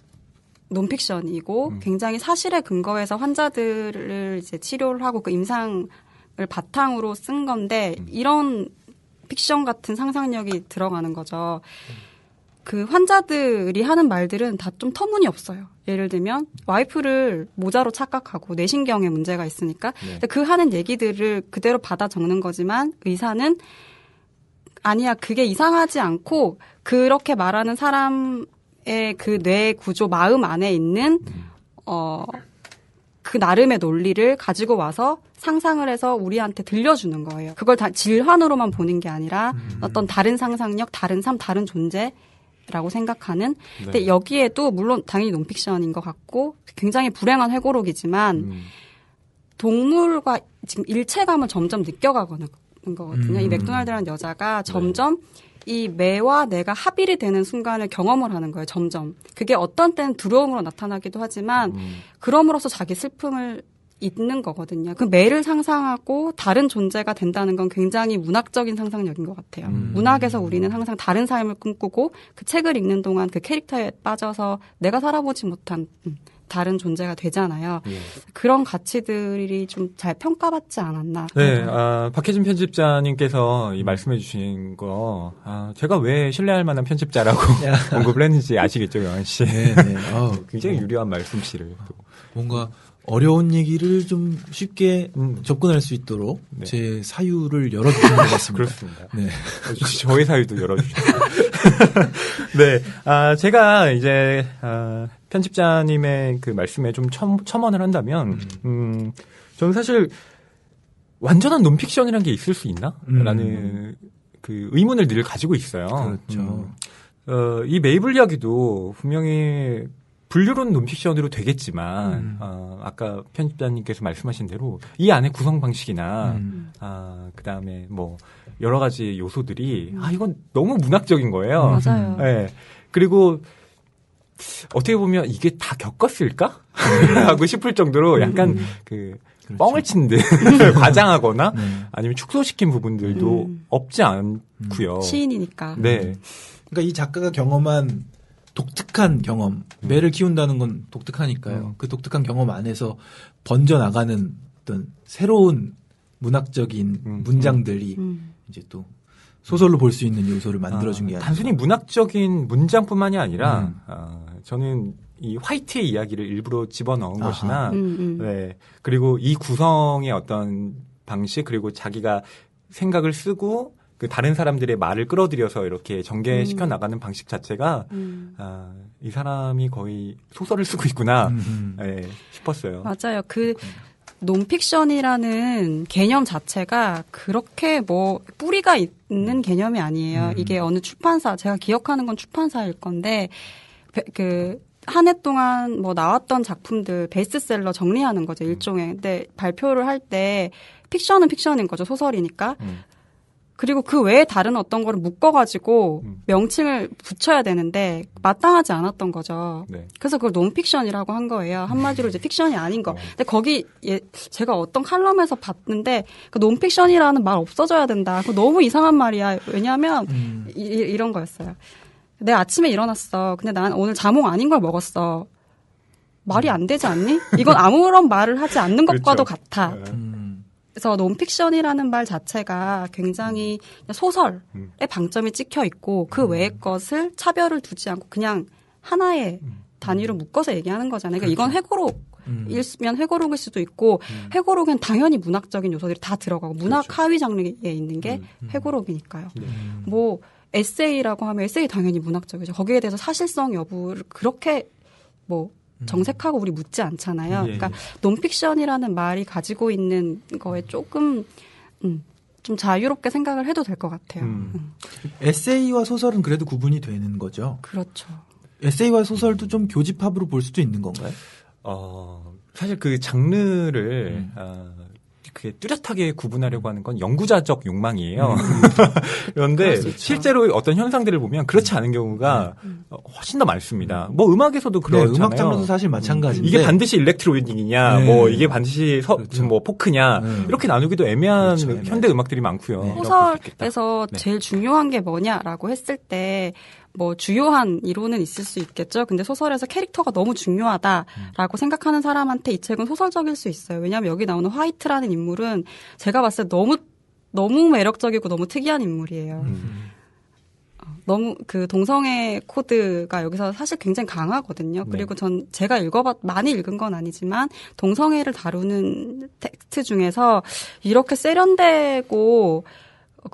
논픽션이고 굉장히 사실에 근거해서 환자들을 이제 치료를 하고 그 임상을 바탕으로 쓴 건데 이런 픽션 같은 상상력이 들어가는 거죠. 그 환자들이 하는 말들은 다 좀 터무니없어요. 예를 들면 와이프를 모자로 착각하고 뇌신경에 문제가 있으니까 근데 그 하는 얘기들을 그대로 받아 적는 거지만 의사는 아니야 그게 이상하지 않고 그렇게 말하는 사람의 그 뇌 구조 마음 안에 있는 그 나름의 논리를 가지고 와서 상상을 해서 우리한테 들려주는 거예요. 그걸 다 질환으로만 보는 게 아니라 어떤 다른 상상력, 다른 삶, 다른 존재라고 생각하는. 근데 여기에도 물론 당연히 논픽션인 것 같고 굉장히 불행한 회고록이지만 동물과 지금 일체감을 점점 느껴가는 거거든요. 이 맥도날드라는 여자가 점점 이 매와 내가 합일이 되는 순간을 경험을 하는 거예요. 점점. 그게 어떤 때는 두려움으로 나타나기도 하지만 그럼으로써 자기 슬픔을 잊는 거거든요. 그 매를 상상하고 다른 존재가 된다는 건 굉장히 문학적인 상상력인 것 같아요. 문학에서 우리는 항상 다른 삶을 꿈꾸고 그 책을 읽는 동안 그 캐릭터에 빠져서 내가 살아보지 못한 다른 존재가 되잖아요. 그런 가치들이 좀 잘 평가받지 않았나. 네, 박혜진 편집자님께서 이 말씀해 주신 거, 제가 왜 신뢰할 만한 편집자라고 언급을 했는지 아시겠죠, 영환 씨? 네. 굉장히 유려한 말씀씨를. 뭔가 어려운 얘기를 좀 쉽게 접근할 수 있도록 제 사유를 열어주신 것 같습니다. 그렇습니다. 네. 저의 사유도 열어주셨어요. 네. 제가 이제, 편집자님의 그 말씀에 좀 첨언을 한다면, 저는 사실 완전한 논픽션이라는 게 있을 수 있나? 라는 그 의문을 늘 가지고 있어요. 그렇죠. 이 메이블 이야기도 분명히 분류론 논픽션으로 되겠지만, 아까 편집자님께서 말씀하신 대로 이 안에 구성 방식이나, 그 다음에 뭐, 여러 가지 요소들이, 이건 너무 문학적인 거예요. 맞아요. 네. 그리고, 어떻게 보면 이게 다 겪었을까? 하고 싶을 정도로 약간 그렇죠. 뻥을 친 듯 과장하거나 아니면 축소시킨 부분들도 없지 않고요. 시인이니까. 네. 그러니까 이 작가가 경험한 독특한 경험, 매를 키운다는 건 독특하니까요. 그 독특한 경험 안에서 번져나가는 어떤 새로운 문학적인 문장들이 이제 또 소설로 볼 수 있는 요소를 만들어준 게 아니라 단순히 문학적인 문장뿐만이 아니라 저는 이 화이트의 이야기를 일부러 집어넣은 것이나 네. 그리고 이 구성의 어떤 방식 그리고 자기가 생각을 쓰고 그 다른 사람들의 말을 끌어들여서 이렇게 전개시켜 나가는 방식 자체가 이 사람이 거의 소설을 쓰고 있구나 네, 싶었어요. 맞아요. 그 논픽션이라는 개념 자체가 그렇게 뭐 뿌리가 있는 개념이 아니에요. 이게 어느 출판사, 제가 기억하는 건 출판사일 건데 그 한 해 동안 뭐 나왔던 작품들 베스트셀러 정리하는 거죠, 일종의. 근데 발표를 할 때 픽션은 픽션인 거죠, 소설이니까. 그리고 그 외에 다른 어떤 거를 묶어가지고 명칭을 붙여야 되는데 마땅하지 않았던 거죠. 네. 그래서 그걸 논픽션이라고 한 거예요. 한마디로 이제 픽션이 아닌 거. 근데 거기 제가 어떤 칼럼에서 봤는데 그 논픽션이라는 말 없어져야 된다. 그거 너무 이상한 말이야. 왜냐하면 이런 거였어요. 내가 아침에 일어났어. 근데 난 오늘 자몽 아닌 걸 먹었어. 말이 안 되지 않니? 이건 아무런 말을 하지 않는 것과도 그렇죠. 같아. 그래서 논픽션이라는 말 자체가 굉장히 소설의 방점이 찍혀 있고 그 외의 것을 차별을 두지 않고 그냥 하나의 단위로 묶어서 얘기하는 거잖아요. 그러니까 이건 회고록이면 회고록일 수도 있고 회고록엔 당연히 문학적인 요소들이 다 들어가고 문학 그렇죠. 하위 장르에 있는 게 회고록이니까요. 뭐 에세이라고 하면 에세이 당연히 문학적이죠. 거기에 대해서 사실성 여부를 그렇게 뭐 정색하고 우리 묻지 않잖아요. 그러니까 논픽션이라는 말이 가지고 있는 거에 조금 좀 자유롭게 생각을 해도 될 것 같아요. 에세이와 소설은 그래도 구분이 되는 거죠. 그렇죠. 에세이와 소설도 좀 교집합으로 볼 수도 있는 건가요? 사실 그 장르를 그게 뚜렷하게 구분하려고 하는 건 연구자적 욕망이에요. 그런데 실제로 어떤 현상들을 보면 그렇지 않은 경우가 훨씬 더 많습니다. 뭐 음악에서도 그렇잖아요. 네, 음악 장르도 사실 마찬가지인데 이게 반드시 일렉트로닉이냐, 네. 뭐 이게 반드시 그렇죠. 뭐 포크냐 이렇게 나누기도 애매한 그렇죠, 현대 음악들이 많고요. 네. 소설에서 네. 제일 중요한 게 뭐냐라고 했을 때 뭐 주요한 이론은 있을 수 있겠죠. 근데 소설에서 캐릭터가 너무 중요하다라고 생각하는 사람한테 이 책은 소설적일 수 있어요. 왜냐하면 여기 나오는 화이트라는 인물은 제가 봤을 때 너무 매력적이고 너무 특이한 인물이에요. 너무 그 동성애 코드가 여기서 사실 굉장히 강하거든요. 그리고 제가 많이 읽은 건 아니지만 동성애를 다루는 텍스트 중에서 이렇게 세련되고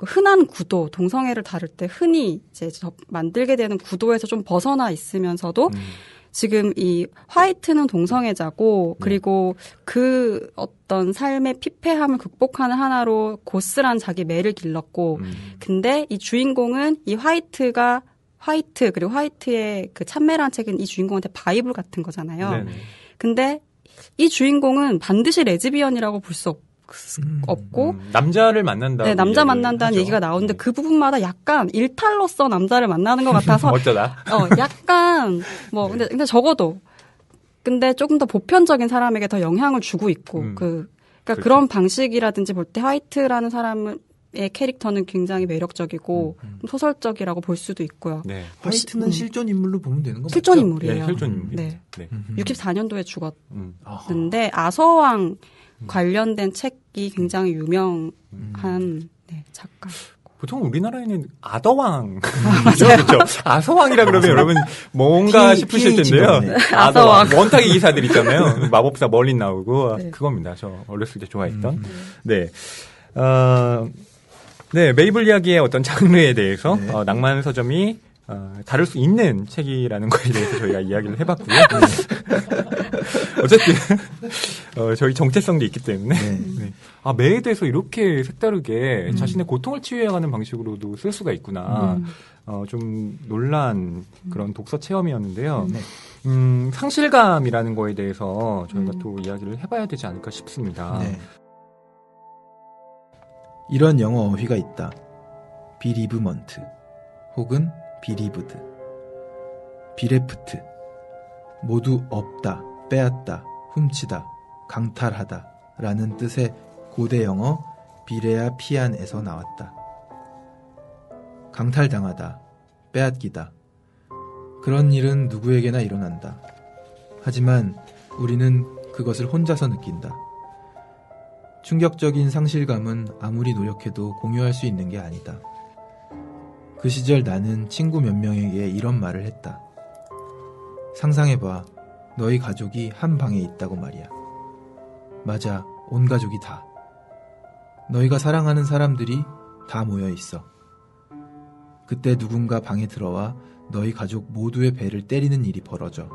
흔한 구도, 동성애를 다룰 때 흔히 이제 만들게 되는 구도에서 좀 벗어나 있으면서도 지금 이 화이트는 동성애자고 그리고 그 어떤 삶의 피폐함을 극복하는 하나로 고스란 자기 매를 길렀고 근데 이 주인공은 이 화이트 그리고 화이트의 그 참매라는 책은 이 주인공한테 바이블 같은 거잖아요. 네네. 근데 이 주인공은 반드시 레즈비언이라고 볼 수 없고 남자를 만난다. 네, 남자 만난다는 얘기가 나오는데 그 부분마다 약간 일탈로서 남자를 만나는 것 같아서 어쩌다. 약간 뭐 근데 적어도 근데 조금 더 보편적인 사람에게 더 영향을 주고 있고 그러니까 그렇죠. 그런 방식이라든지 볼 때 화이트라는 사람의 캐릭터는 굉장히 매력적이고 소설적이라고 볼 수도 있고요. 네. 화이트는 실존 인물로 보면 되는 건 실존 맞죠? 인물이에요. 네, 실존 인물. 네. 네. 64년도에 죽었는데 아서왕 관련된 책이 굉장히 유명한 작가. 보통 우리나라에는 아더왕. 그렇죠. 아서왕이라 그러면 여러분 뭔가 싶으실 텐데요. 아서왕. 원탁의 기사들 있잖아요. 마법사 멀린 나오고. 네. 그겁니다. 저 어렸을 때 좋아했던. 네. 네, 메이블 이야기의 어떤 장르에 대해서 낭만 서점이 다룰 수 있는 책이라는 거에 대해서 저희가 이야기를 해봤고요. 어쨌든 저희 정체성도 있기 때문에 네. 매에 대해서 이렇게 색다르게 자신의 고통을 치유해가는 방식으로도 쓸 수가 있구나. 좀 놀란 그런 독서 체험이었는데요. 상실감이라는 거에 대해서 저희가 또 이야기를 해봐야 되지 않을까 싶습니다. 네. 이런 영어 어휘가 있다. 비리브먼트 혹은 비리브드, 비레프트 모두 없다, 빼앗다, 훔치다, 강탈하다 라는 뜻의 고대 영어 비레아 피안에서 나왔다. 강탈당하다, 빼앗기다. 그런 일은 누구에게나 일어난다. 하지만 우리는 그것을 혼자서 느낀다. 충격적인 상실감은 아무리 노력해도 공유할 수 있는 게 아니다. 그 시절 나는 친구 몇 명에게 이런 말을 했다. 상상해봐. 너희 가족이 한 방에 있다고 말이야. 맞아. 온 가족이 다. 너희가 사랑하는 사람들이 다 모여 있어. 그때 누군가 방에 들어와 너희 가족 모두의 배를 때리는 일이 벌어져.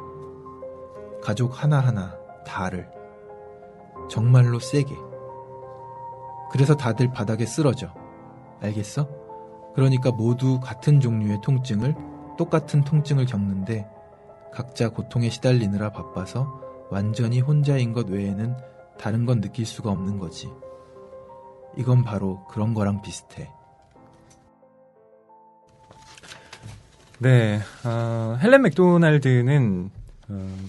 가족 하나하나 다를. 정말로 세게. 그래서 다들 바닥에 쓰러져. 알겠어? 그러니까 모두 같은 종류의 통증을, 똑같은 통증을 겪는데 각자 고통에 시달리느라 바빠서 완전히 혼자인 것 외에는 다른 건 느낄 수가 없는 거지. 이건 바로 그런 거랑 비슷해. 네, 헬렌 맥도날드는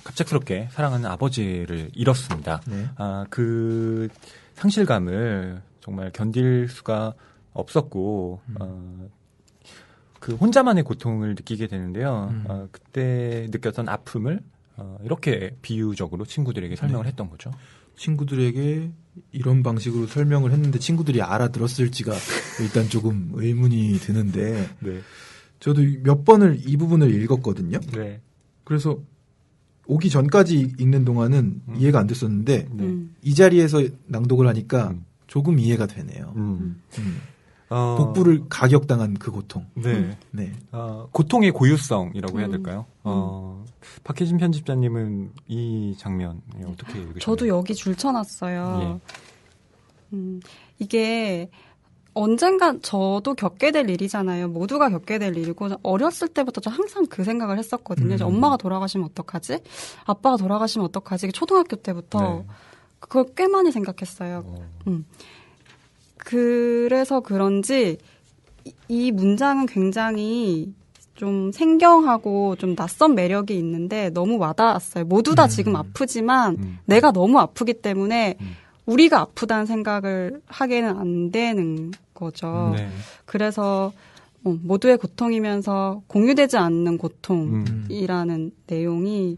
갑작스럽게 사랑하는 아버지를 잃었습니다. 네. 그 상실감을 정말 견딜 수가 없었고, 그 혼자만의 고통을 느끼게 되는데요. 그때 느꼈던 아픔을 이렇게 비유적으로 친구들에게 설명을 했던 거죠. 친구들에게 이런 방식으로 설명을 했는데 친구들이 알아들었을지가 일단 조금 의문이 드는데, 네. 저도 몇 번을 이 부분을 읽었거든요. 네. 그래서 오기 전까지 읽는 동안은 이해가 안 됐었는데 이 자리에서 낭독을 하니까 조금 이해가 되네요. 복부를 가격당한 그 고통. 네. 네. 고통의 고유성이라고 해야 될까요? 박혜진 편집자님은 이 장면 어떻게 읽으셨나요? 저도 여기 줄쳐놨어요. 예. 이게 언젠가 저도 겪게 될 일이잖아요. 모두가 겪게 될 일이고 어렸을 때부터 저 항상 그 생각을 했었거든요. 엄마가 돌아가시면 어떡하지? 아빠가 돌아가시면 어떡하지? 초등학교 때부터 그걸 꽤 많이 생각했어요. 그래서 그런지 이 문장은 굉장히 좀 생경하고 좀 낯선 매력이 있는데 너무 와닿았어요. 모두 다 지금 아프지만 내가 너무 아프기 때문에 우리가 아프다는 생각을 하게는 안 되는 거죠. 네. 그래서 모두의 고통이면서 공유되지 않는 고통이라는 내용이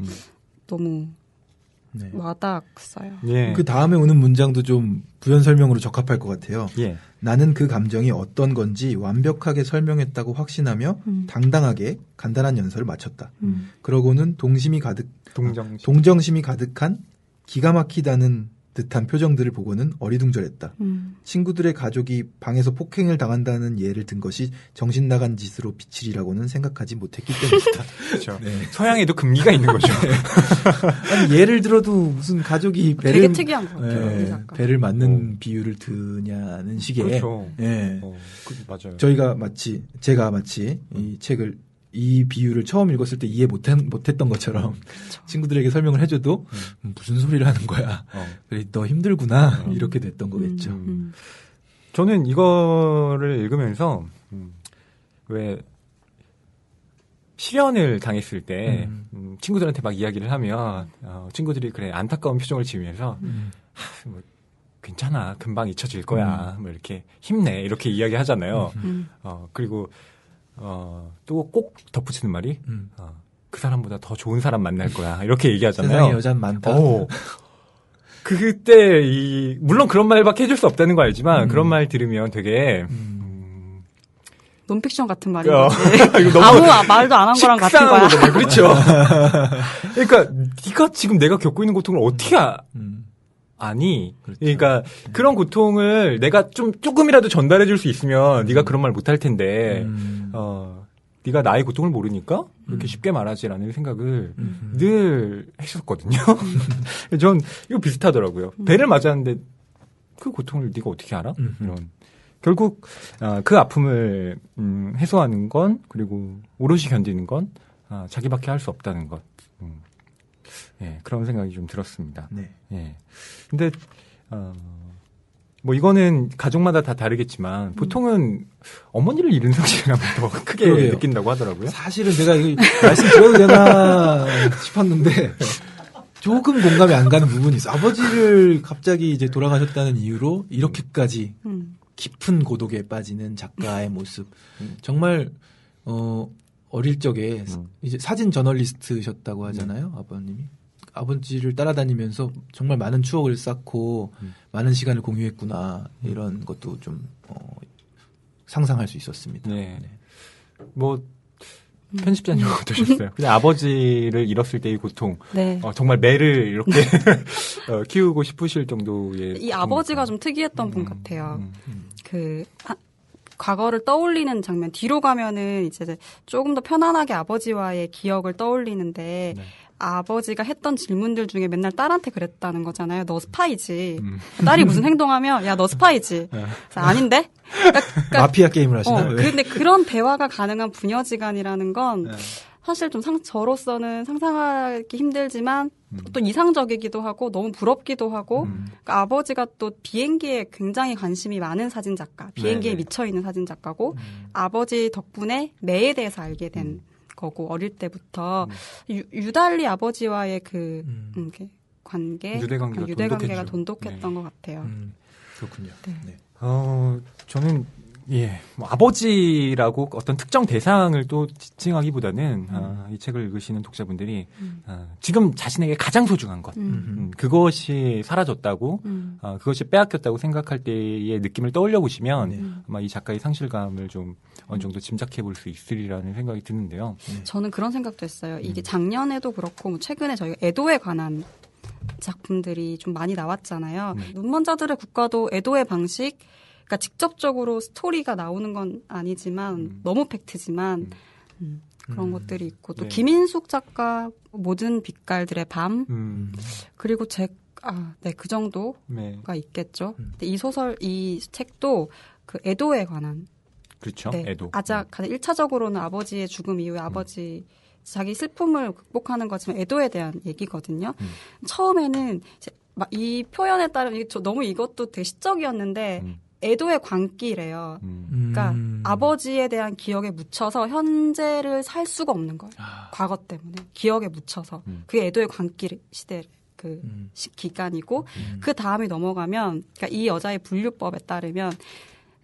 너무 와닿았어요. 예. 그 다음에 오는 문장도 좀 부연 설명으로 적합할 것 같아요. 예. 나는 그 감정이 어떤 건지 완벽하게 설명했다고 확신하며 당당하게 간단한 연설을 마쳤다. 그러고는 동정심이 가득한 기가 막히다는 듯한 표정들을 보고는 어리둥절했다. 친구들의 가족이 방에서 폭행을 당한다는 예를 든 것이 정신 나간 짓으로 비치리라고는 생각하지 못했기 때문이다. 그렇죠. 네. 서양에도 금기가 있는 거죠. 아니, 예를 들어도 무슨 가족이 배를 되게 특이한 것 같아요. 배를 맞는 비유를 드냐는 식의. 그렇죠. 예. 맞아요. 제가 마치 이 책을 이 비유를 처음 읽었을 때 이해 못했던 것처럼 그렇죠. 친구들에게 설명을 해줘도 무슨 소리를 하는 거야. 그래, 너 힘들구나. 이렇게 됐던 거겠죠. 저는 이거를 읽으면서 왜 실연을 당했을 때 친구들한테 막 이야기를 하면 친구들이 그래 안타까운 표정을 지으면서 뭐, 괜찮아 금방 잊혀질 거야 뭐 이렇게 힘내 이렇게 이야기하잖아요. 그리고 또 꼭 덧붙이는 말이 그 사람보다 더 좋은 사람 만날 거야 이렇게 얘기하잖아요. 세상에 여자는 많다. 그때 물론 그런 말밖에 해줄 수 없다는 거 알지만 그런 말 들으면 되게 논픽션 같은 말인 거지. 아무 말도 안 한 거랑 같은 거야. 거잖아요. 그렇죠. 그러니까 네가 지금 내가 겪고 있는 고통을 어떻게 아니. 그렇죠. 그러니까 그런 고통을 내가 조금이라도 전달해 줄 수 있으면 네가 그런 말 못 할 텐데 네가 나의 고통을 모르니까 이렇게 쉽게 말하지라는 생각을 늘 했었거든요. 전 이거 비슷하더라고요. 배를 맞았는데 그 고통을 네가 어떻게 알아? 이런. 결국 그 아픔을 해소하는 건 그리고 오롯이 견디는 건 자기밖에 할 수 없다는 것. 예, 그런 생각이 좀 들었습니다. 네. 예. 근데 뭐 이거는 가족마다 다 다르겠지만 보통은 어머니를 잃은 상실감을 더 크게 그러게요. 느낀다고 하더라고요. 사실은 제가 이거 말씀드려도 되나 싶었는데 조금 공감이 안 가는 부분이 있어요. 아버지를 갑자기 이제 돌아가셨다는 이유로 이렇게까지 깊은 고독에 빠지는 작가의 모습. 정말 어릴 적에 이제 사진 저널리스트셨다고 하잖아요, 아버님이. 아버지를 따라다니면서 정말 많은 추억을 쌓고 많은 시간을 공유했구나 이런 것도 좀 상상할 수 있었습니다. 네. 네. 뭐 편집자님 어떠셨어요? 그냥 아버지를 잃었을 때의 고통. 네. 정말 매를 이렇게 키우고 싶으실 정도의. 이 아버지가 좀 특이했던 분 같아요. 과거를 떠올리는 장면, 뒤로 가면은 이제 조금 더 편안하게 아버지와의 기억을 떠올리는데, 네. 아버지가 했던 질문들 중에 맨날 딸한테 그랬다는 거잖아요. 너 스파이지. 딸이 무슨 행동하면, 야, 너 스파이지. 그래서 아닌데? 그러니까 마피아 게임을 하시나요? 근데 그런 대화가 가능한 부녀지간이라는 건 사실 좀 저로서는 상상하기 힘들지만 또 이상적이기도 하고 너무 부럽기도 하고 그러니까 아버지가 또 비행기에 굉장히 관심이 많은 사진작가, 비행기에 미쳐있는 사진작가고 아버지 덕분에 매에 대해서 알게 된 거고 어릴 때부터 유달리 아버지와의 그 유대관계가 돈독했던 것 같아요. 그렇군요. 네. 네. 저는 뭐 아버지라고 어떤 특정 대상을 또 지칭하기보다는 이 책을 읽으시는 독자분들이 지금 자신에게 가장 소중한 것, 그것이 사라졌다고, 그것이 빼앗겼다고 생각할 때의 느낌을 떠올려 보시면 아마 이 작가의 상실감을 좀 어느 정도 짐작해 볼 수 있으리라는 생각이 드는데요. 저는 그런 생각도 했어요. 이게 작년에도 그렇고 뭐 최근에 저희가 애도에 관한 작품들이 좀 많이 나왔잖아요. 눈먼자들의 국가도 애도의 방식, 그러니까 직접적으로 스토리가 나오는 건 아니지만 너무 팩트지만 그런 것들이 있고 또 김인숙 작가 모든 빛깔들의 밤 그리고 그 정도가 있겠죠. 근데 이 책도 그 애도에 관한 그렇죠. 애도. 가장 1차적으로는 아버지의 죽음 이후에 아버지 자기 슬픔을 극복하는 거지만 애도에 대한 얘기거든요. 처음에는 이 표현에 따르면 너무 이것도 되게 시적이었는데 애도의 광기래요. 그러니까 아버지에 대한 기억에 묻혀서 현재를 살 수가 없는 거예요. 과거 때문에 기억에 묻혀서 그게 애도의 광기 시대 기간이고 그 다음이 넘어가면 그러니까 이 여자의 분류법에 따르면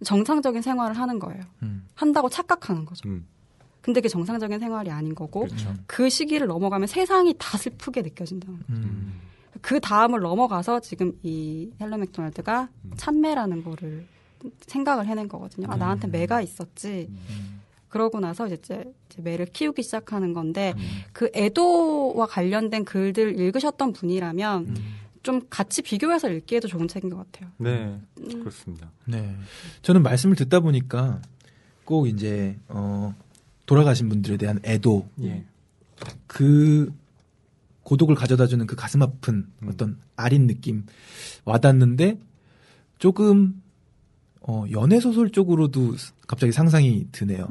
정상적인 생활을 하는 거예요. 한다고 착각하는 거죠. 근데 그게 정상적인 생활이 아닌 거고 그렇죠. 그 시기를 넘어가면 세상이 다 슬프게 느껴진다는 거예요. 그 다음을 넘어가서 지금 이 헬러 맥도날드가 찬매라는 거를 생각을 해낸 거거든요. 나한테 매가 있었지. 그러고 나서 이제 매를 키우기 시작하는 건데 그 애도와 관련된 글들 읽으셨던 분이라면 좀 같이 비교해서 읽기에도 좋은 책인 것 같아요. 네, 그렇습니다. 네, 저는 말씀을 듣다 보니까 꼭 이제 돌아가신 분들에 대한 애도, 그 고독을 가져다주는 그 가슴 아픈 어떤 아린 느낌 와닿는데 조금 연애 소설 쪽으로도 갑자기 상상이 드네요.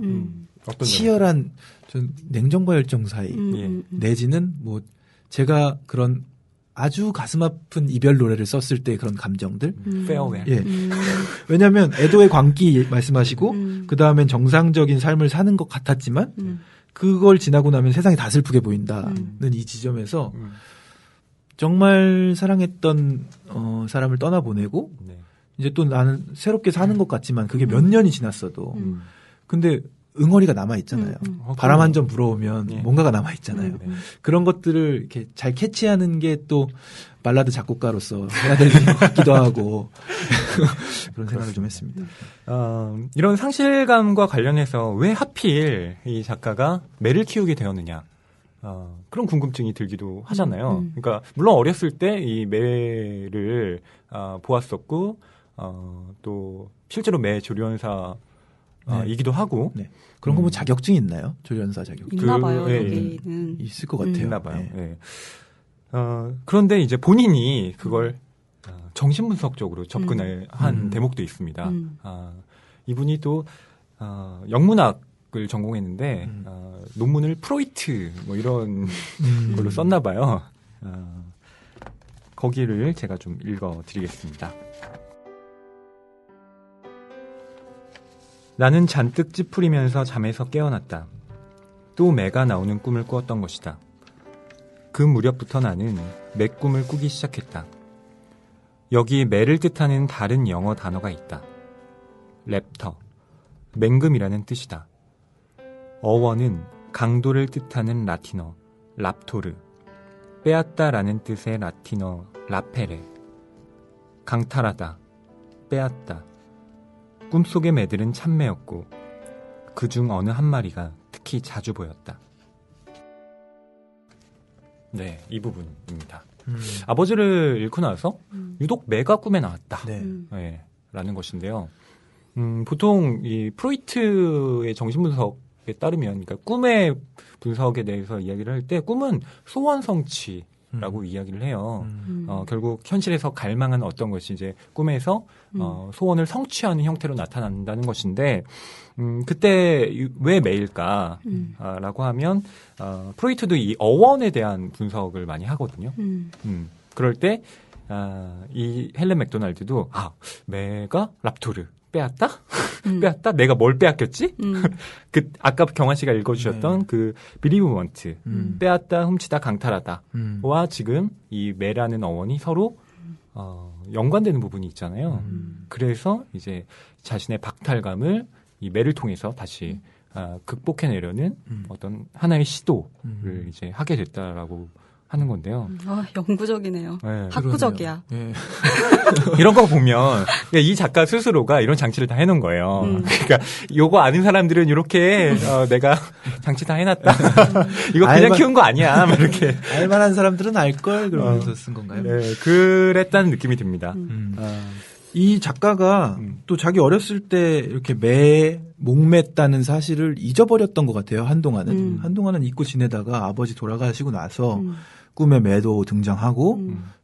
어떤 치열한 전 냉정과 열정 사이 내지는 뭐 제가 그런 아주 가슴 아픈 이별 노래를 썼을 때 그런 감정들. 페어웨어. 예. 왜냐하면 애도의 광기 말씀하시고 그 다음엔 정상적인 삶을 사는 것 같았지만 그걸 지나고 나면 세상이 다 슬프게 보인다는 이 지점에서 정말 사랑했던 사람을 떠나보내고 이제 또 나는 새롭게 사는 것 같지만 그게 몇 년이 지났어도 근데 응어리가 남아있잖아요. 바람 한 점 불어오면 뭔가가 남아있잖아요. 그런 것들을 이렇게 잘 캐치하는 게 또 발라드 작곡가로서 해야 될 일 같기도 하고 그런 생각을 좀 했습니다. 이런 상실감과 관련해서 왜 하필 이 작가가 매를 키우게 되었느냐. 그런 궁금증이 들기도 하잖아요. 그러니까 물론 어렸을 때 이 매를 보았었고 또 실제로 매 조련사 이기도 하고 그런 거 뭐 자격증이 있나요? 조련사 자격증 있나 봐요. 여기는 있을 것 같아요. 있나 봐요. 그런데 이제 본인이 그걸 정신분석적으로 접근을 한 대목도 있습니다. 이분이 또 영문학을 전공했는데 논문을 프로이트 뭐 이런 걸로 썼나 봐요. 거기를 제가 좀 읽어드리겠습니다. 나는 잔뜩 찌푸리면서 잠에서 깨어났다. 또 매가 나오는 꿈을 꾸었던 것이다. 그 무렵부터 나는 매 꿈을 꾸기 시작했다. 여기 매를 뜻하는 다른 영어 단어가 있다. 랩터, 맹금이라는 뜻이다. 어원은 강도를 뜻하는 라틴어, 랍토르, 빼앗다라는 뜻의 라틴어, 라페레, 강탈하다, 빼앗다. 꿈속의 매들은 참매였고 그중 어느 한 마리가 특히 자주 보였다. 네, 이 부분입니다. 아버지를 잃고 나서 유독 매가 꿈에 나왔다. 네. 네, 라는 것인데요. 보통 이 프로이트의 정신분석에 따르면, 그러니까 꿈의 분석에 대해서 이야기를 할 때 꿈은 소원 성취라고 이야기를 해요. 결국 현실에서 갈망한 어떤 것이 이제 꿈에서 소원을 성취하는 형태로 나타난다는 것인데, 그때 왜 매일까? 라고 하면, 프로이트도 이 어원에 대한 분석을 많이 하거든요. 그럴 때, 이 헬렌 맥도날드도, 매가 랍토르 빼앗다? 빼앗다? 내가 뭘 빼앗겼지? 아까 경환 씨가 읽어주셨던 그 비리브먼트, 빼앗다, 훔치다, 강탈하다. 와 지금 이 매라는 어원이 서로, 연관되는 부분이 있잖아요. 그래서 이제 자신의 박탈감을 이 매를 통해서 다시 극복해내려는 어떤 하나의 시도를 이제 하게 됐다라고 하는 건데요. 영구적이네요. 네. 학구적이야. 네. 이런 거 보면 이 작가 스스로가 이런 장치를 다 해놓은 거예요. 그러니까 요거 아는 사람들은 이렇게 내가 장치 다 해놨다. 이거 그냥 키운 거 아니야. 막 이렇게 알만한 사람들은 알걸 그러면서 쓴 건가요? 네, 그랬다는 느낌이 듭니다. 이 작가가 또 자기 어렸을 때 이렇게 목맸다는 사실을 잊어버렸던 것 같아요. 한동안은. 한동안은 잊고 지내다가 아버지 돌아가시고 나서 꿈에 매도 등장하고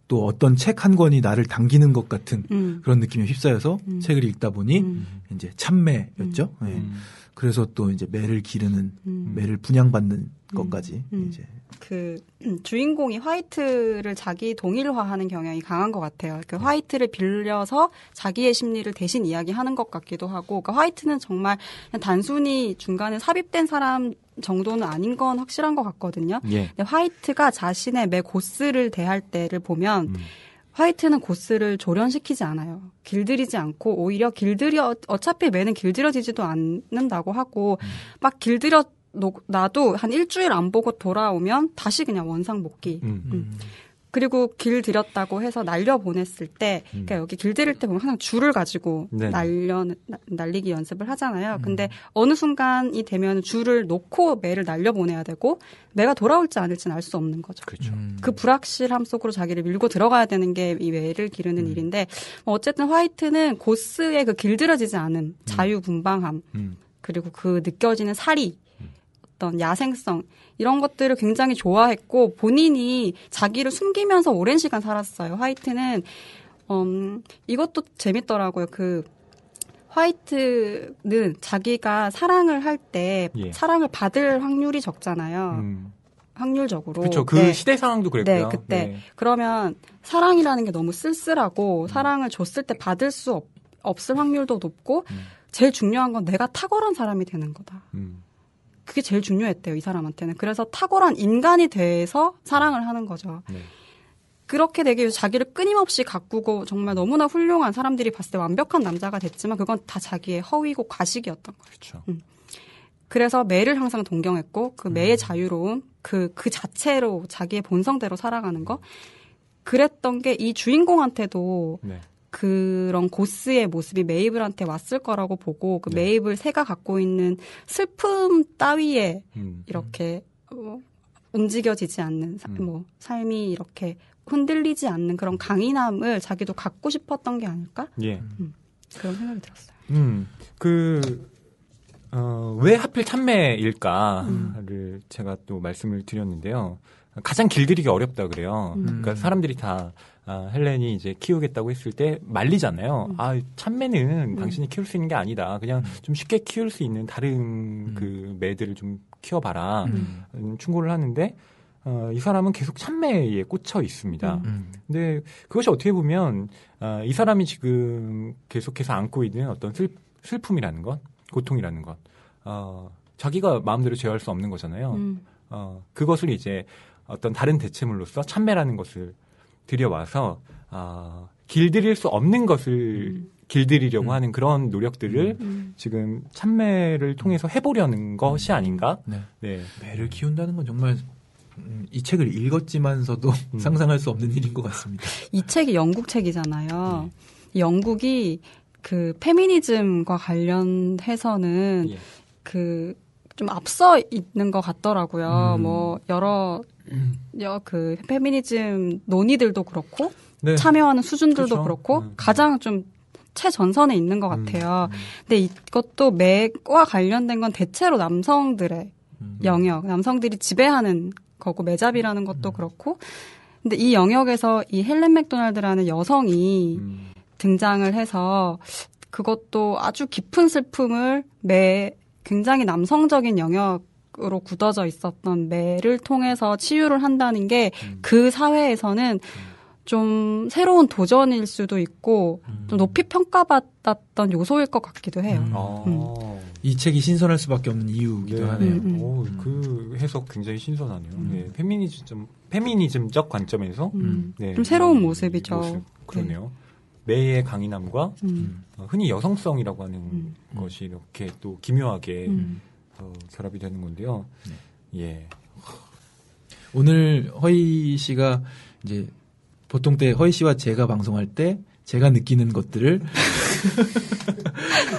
또 어떤 책 한 권이 나를 당기는 것 같은 그런 느낌에 휩싸여서 책을 읽다 보니 이제 참매였죠. 네. 그래서 또 이제 매를 기르는, 매를 분양받는 것까지 이제. 주인공이 화이트를 자기 동일화하는 경향이 강한 것 같아요. 그 화이트를 빌려서 자기의 심리를 대신 이야기하는 것 같기도 하고, 그러니까 화이트는 정말 그냥 단순히 중간에 삽입된 사람 정도는 아닌 건 확실한 것 같거든요. 예. 근데 화이트가 자신의 매 고스를 대할 때를 보면 화이트는 고스를 조련시키지 않아요. 길들이지 않고 오히려 어차피 매는 길들여지지도 않는다고 하고 막 놔도 한 일주일 안 보고 돌아오면 다시 그냥 원상 복귀. 그리고 길들였다고 해서 날려보냈을 때, 그러니까 여기 길들일 때 보면 항상 줄을 가지고 날리기 연습을 하잖아요. 근데 어느 순간이 되면 줄을 놓고 매를 날려보내야 되고, 매가 돌아올지 않을지는 알 수 없는 거죠. 그렇죠. 그 불확실함 속으로 자기를 밀고 들어가야 되는 게 이 매를 기르는 일인데, 어쨌든 화이트는 고스의 그 길들여지지 않은 자유분방함, 그리고 그 느껴지는 사리, 어떤 야생성 이런 것들을 굉장히 좋아했고 본인이 자기를 숨기면서 오랜 시간 살았어요. 화이트는 이것도 재밌더라고요. 그 화이트는 자기가 사랑을 할 때 사랑을 받을 확률이 적잖아요. 확률적으로. 그렇죠. 그 시대 상황도 그랬고요. 네, 그때. 그러면 사랑이라는 게 너무 쓸쓸하고 사랑을 줬을 때 받을 수 없을 확률도 높고 제일 중요한 건 내가 탁월한 사람이 되는 거다. 그게 제일 중요했대요, 이 사람한테는. 그래서 탁월한 인간이 돼서 사랑을 하는 거죠. 네. 그렇게 되기 위해서 자기를 끊임없이 가꾸고 정말 너무나 훌륭한 사람들이 봤을 때 완벽한 남자가 됐지만 그건 다 자기의 허위고 과식이었던 거죠. 그렇죠. 그래서 매를 항상 동경했고 그 매의 자유로움, 그 자체로 자기의 본성대로 살아가는 거. 그랬던 게 이 주인공한테도 그런 고스의 모습이 메이블한테 왔을 거라고 보고 그 메이블 새가 갖고 있는 슬픔 따위에 이렇게 움직여지지 않는 삶이 이렇게 흔들리지 않는 그런 강인함을 자기도 갖고 싶었던 게 아닐까? 예. 그런 생각이 들었어요. 왜 하필 참매일까를 제가 또 말씀을 드렸는데요. 가장 길들이기 어렵다 그래요. 그러니까 사람들이 다 헬렌이 이제 키우겠다고 했을 때 말리잖아요. 참매는 당신이 키울 수 있는 게 아니다. 그냥 좀 쉽게 키울 수 있는 다른 그 매들을 좀 키워봐라. 충고를 하는데 이 사람은 계속 참매에 꽂혀 있습니다. 근데 그것이 어떻게 보면 이 사람이 지금 계속해서 안고 있는 어떤 슬픔이라는 것, 고통이라는 것, 자기가 마음대로 제어할 수 없는 거잖아요. 그것을 이제 어떤 다른 대체물로서 참매라는 것을 들여와서 길들일 수 없는 것을 길들이려고 하는 그런 노력들을 지금 참매를 통해서 해보려는 것이 아닌가? 네. 매를 키운다는 건 정말 이 책을 읽었지만서도 상상할 수 없는 일인 것 같습니다. 이 책이 영국 책이잖아요. 영국이 그 페미니즘과 관련해서는 좀 앞서 있는 것 같더라고요. 뭐 여러 그 페미니즘 논의들도 그렇고 네. 참여하는 수준들도 그렇죠. 그렇고 가장 좀 최전선에 있는 것 같아요. 근데 이것도 매과 관련된 건 대체로 남성들의 영역, 남성들이 지배하는 거고 매잡이라는 것도 그렇고. 근데 이 영역에서 이 헬렌 맥도날드라는 여성이 등장을 해서 그것도 아주 깊은 슬픔을 굉장히 남성적인 영역으로 굳어져 있었던 매를 통해서 치유를 한다는 게 그 사회에서는 좀 새로운 도전일 수도 있고 좀 높이 평가받았던 요소일 것 같기도 해요. 이 책이 신선할 수밖에 없는 이유이기도 하네요. 그 해석 굉장히 신선하네요. 네, 페미니즘적 관점에서 네, 좀 새로운 모습이죠. 그러네요. 매의 강인함과 흔히 여성성이라고 하는 것이 이렇게 또 기묘하게 결합이 되는 건데요. 예. 오늘 허희 씨가 이제 보통 때 허희 씨와 제가 방송할 때 제가 느끼는 것들을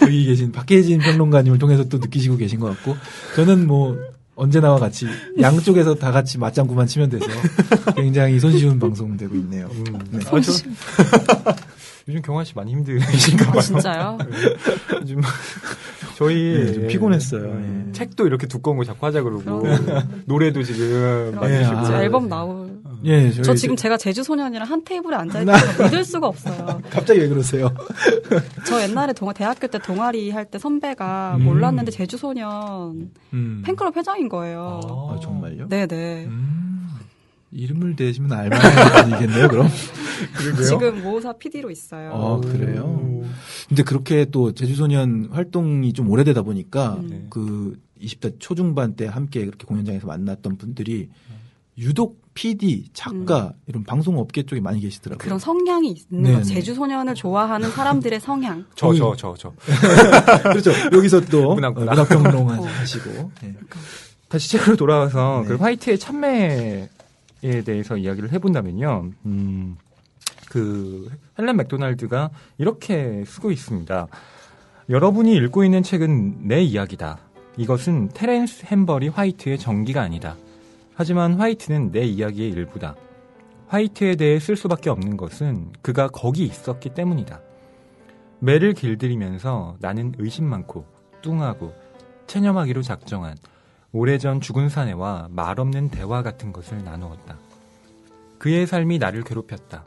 여기 계신 박혜진 평론가님을 통해서 또 느끼시고 계신 것 같고 저는 뭐 언제나와 같이 양쪽에서 다 같이 맞장구만 치면 돼서 굉장히 손쉬운 방송 되고 있네요. 네. 요즘 경화 씨 많이 힘드신가 봐요. 진짜요? 요즘 저희 좀 피곤했어요. 책도 이렇게 두꺼운 거 자꾸 하자 그러고 노래도 지금 진짜 앨범 나올. 저 지금 제가 제주 소년이랑 한 테이블에 앉아 있는 거 믿을 수가 없어요. 갑자기 왜 그러세요? 저 옛날에 대학교 때 동아리 할 때 선배가 몰랐는데 제주 소년 팬클럽 회장인 거예요. 아, 정말요? 네네. 이름을 대시면 알만하겠네요, 그럼. 그러게요? 지금 모사 PD로 있어요. 그래요? 근데 그렇게 또 제주소년 활동이 좀 오래되다 보니까 그 20대 초중반 때 함께 그렇게 공연장에서 만났던 분들이 유독 PD, 작가 이런 방송업계 쪽에 많이 계시더라고요. 그런 성향이 있는 거. 제주소년을 좋아하는 사람들의 성향. 저. 그렇죠. 여기서 또 문학평론가 하시고. 네. 다시 책으로 돌아와서 그 화이트의 참매에 대해서 이야기를 해본다면요. 그 헬렌 맥도날드가 이렇게 쓰고 있습니다. 여러분이 읽고 있는 책은 내 이야기다. 이것은 테렌스 햄버리 화이트의 전기가 아니다. 하지만 화이트는 내 이야기의 일부다. 화이트에 대해 쓸 수밖에 없는 것은 그가 거기 있었기 때문이다. 매를 길들이면서 나는 의심 많고 뚱하고 체념하기로 작정한 오래전 죽은 사내와 말없는 대화 같은 것을 나누었다. 그의 삶이 나를 괴롭혔다.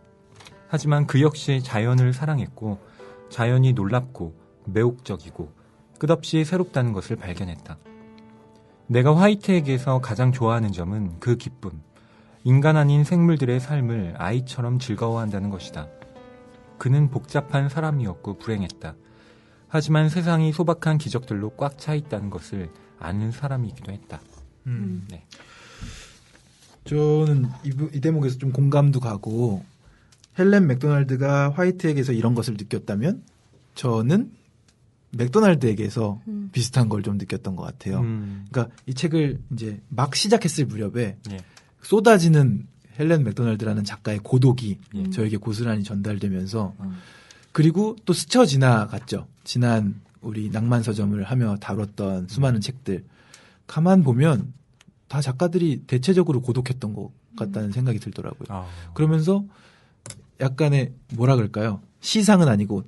하지만 그 역시 자연을 사랑했고 자연이 놀랍고 매혹적이고 끝없이 새롭다는 것을 발견했다. 내가 화이트에게서 가장 좋아하는 점은 그 기쁨, 인간 아닌 생물들의 삶을 아이처럼 즐거워한다는 것이다. 그는 복잡한 사람이었고 불행했다. 하지만 세상이 소박한 기적들로 꽉 차 있다는 것을 아는 사람이기도 했다. 네. 저는 이 대목에서 좀 공감도 가고 헬렌 맥도날드가 화이트에게서 이런 것을 느꼈다면 저는 맥도날드에게서 비슷한 걸 좀 느꼈던 것 같아요. 그러니까 이 책을 이제 막 시작했을 무렵에 쏟아지는 헬렌 맥도날드라는 작가의 고독이 저에게 고스란히 전달되면서 그리고 또 스쳐 지나갔죠. 지난 우리 낭만서점을 하며 다뤘던 수많은 책들 가만 보면 다 작가들이 대체적으로 고독했던 것 같다는 생각이 들더라고요. 그러면서 약간의 뭐라 그럴까요? 시상은 아니고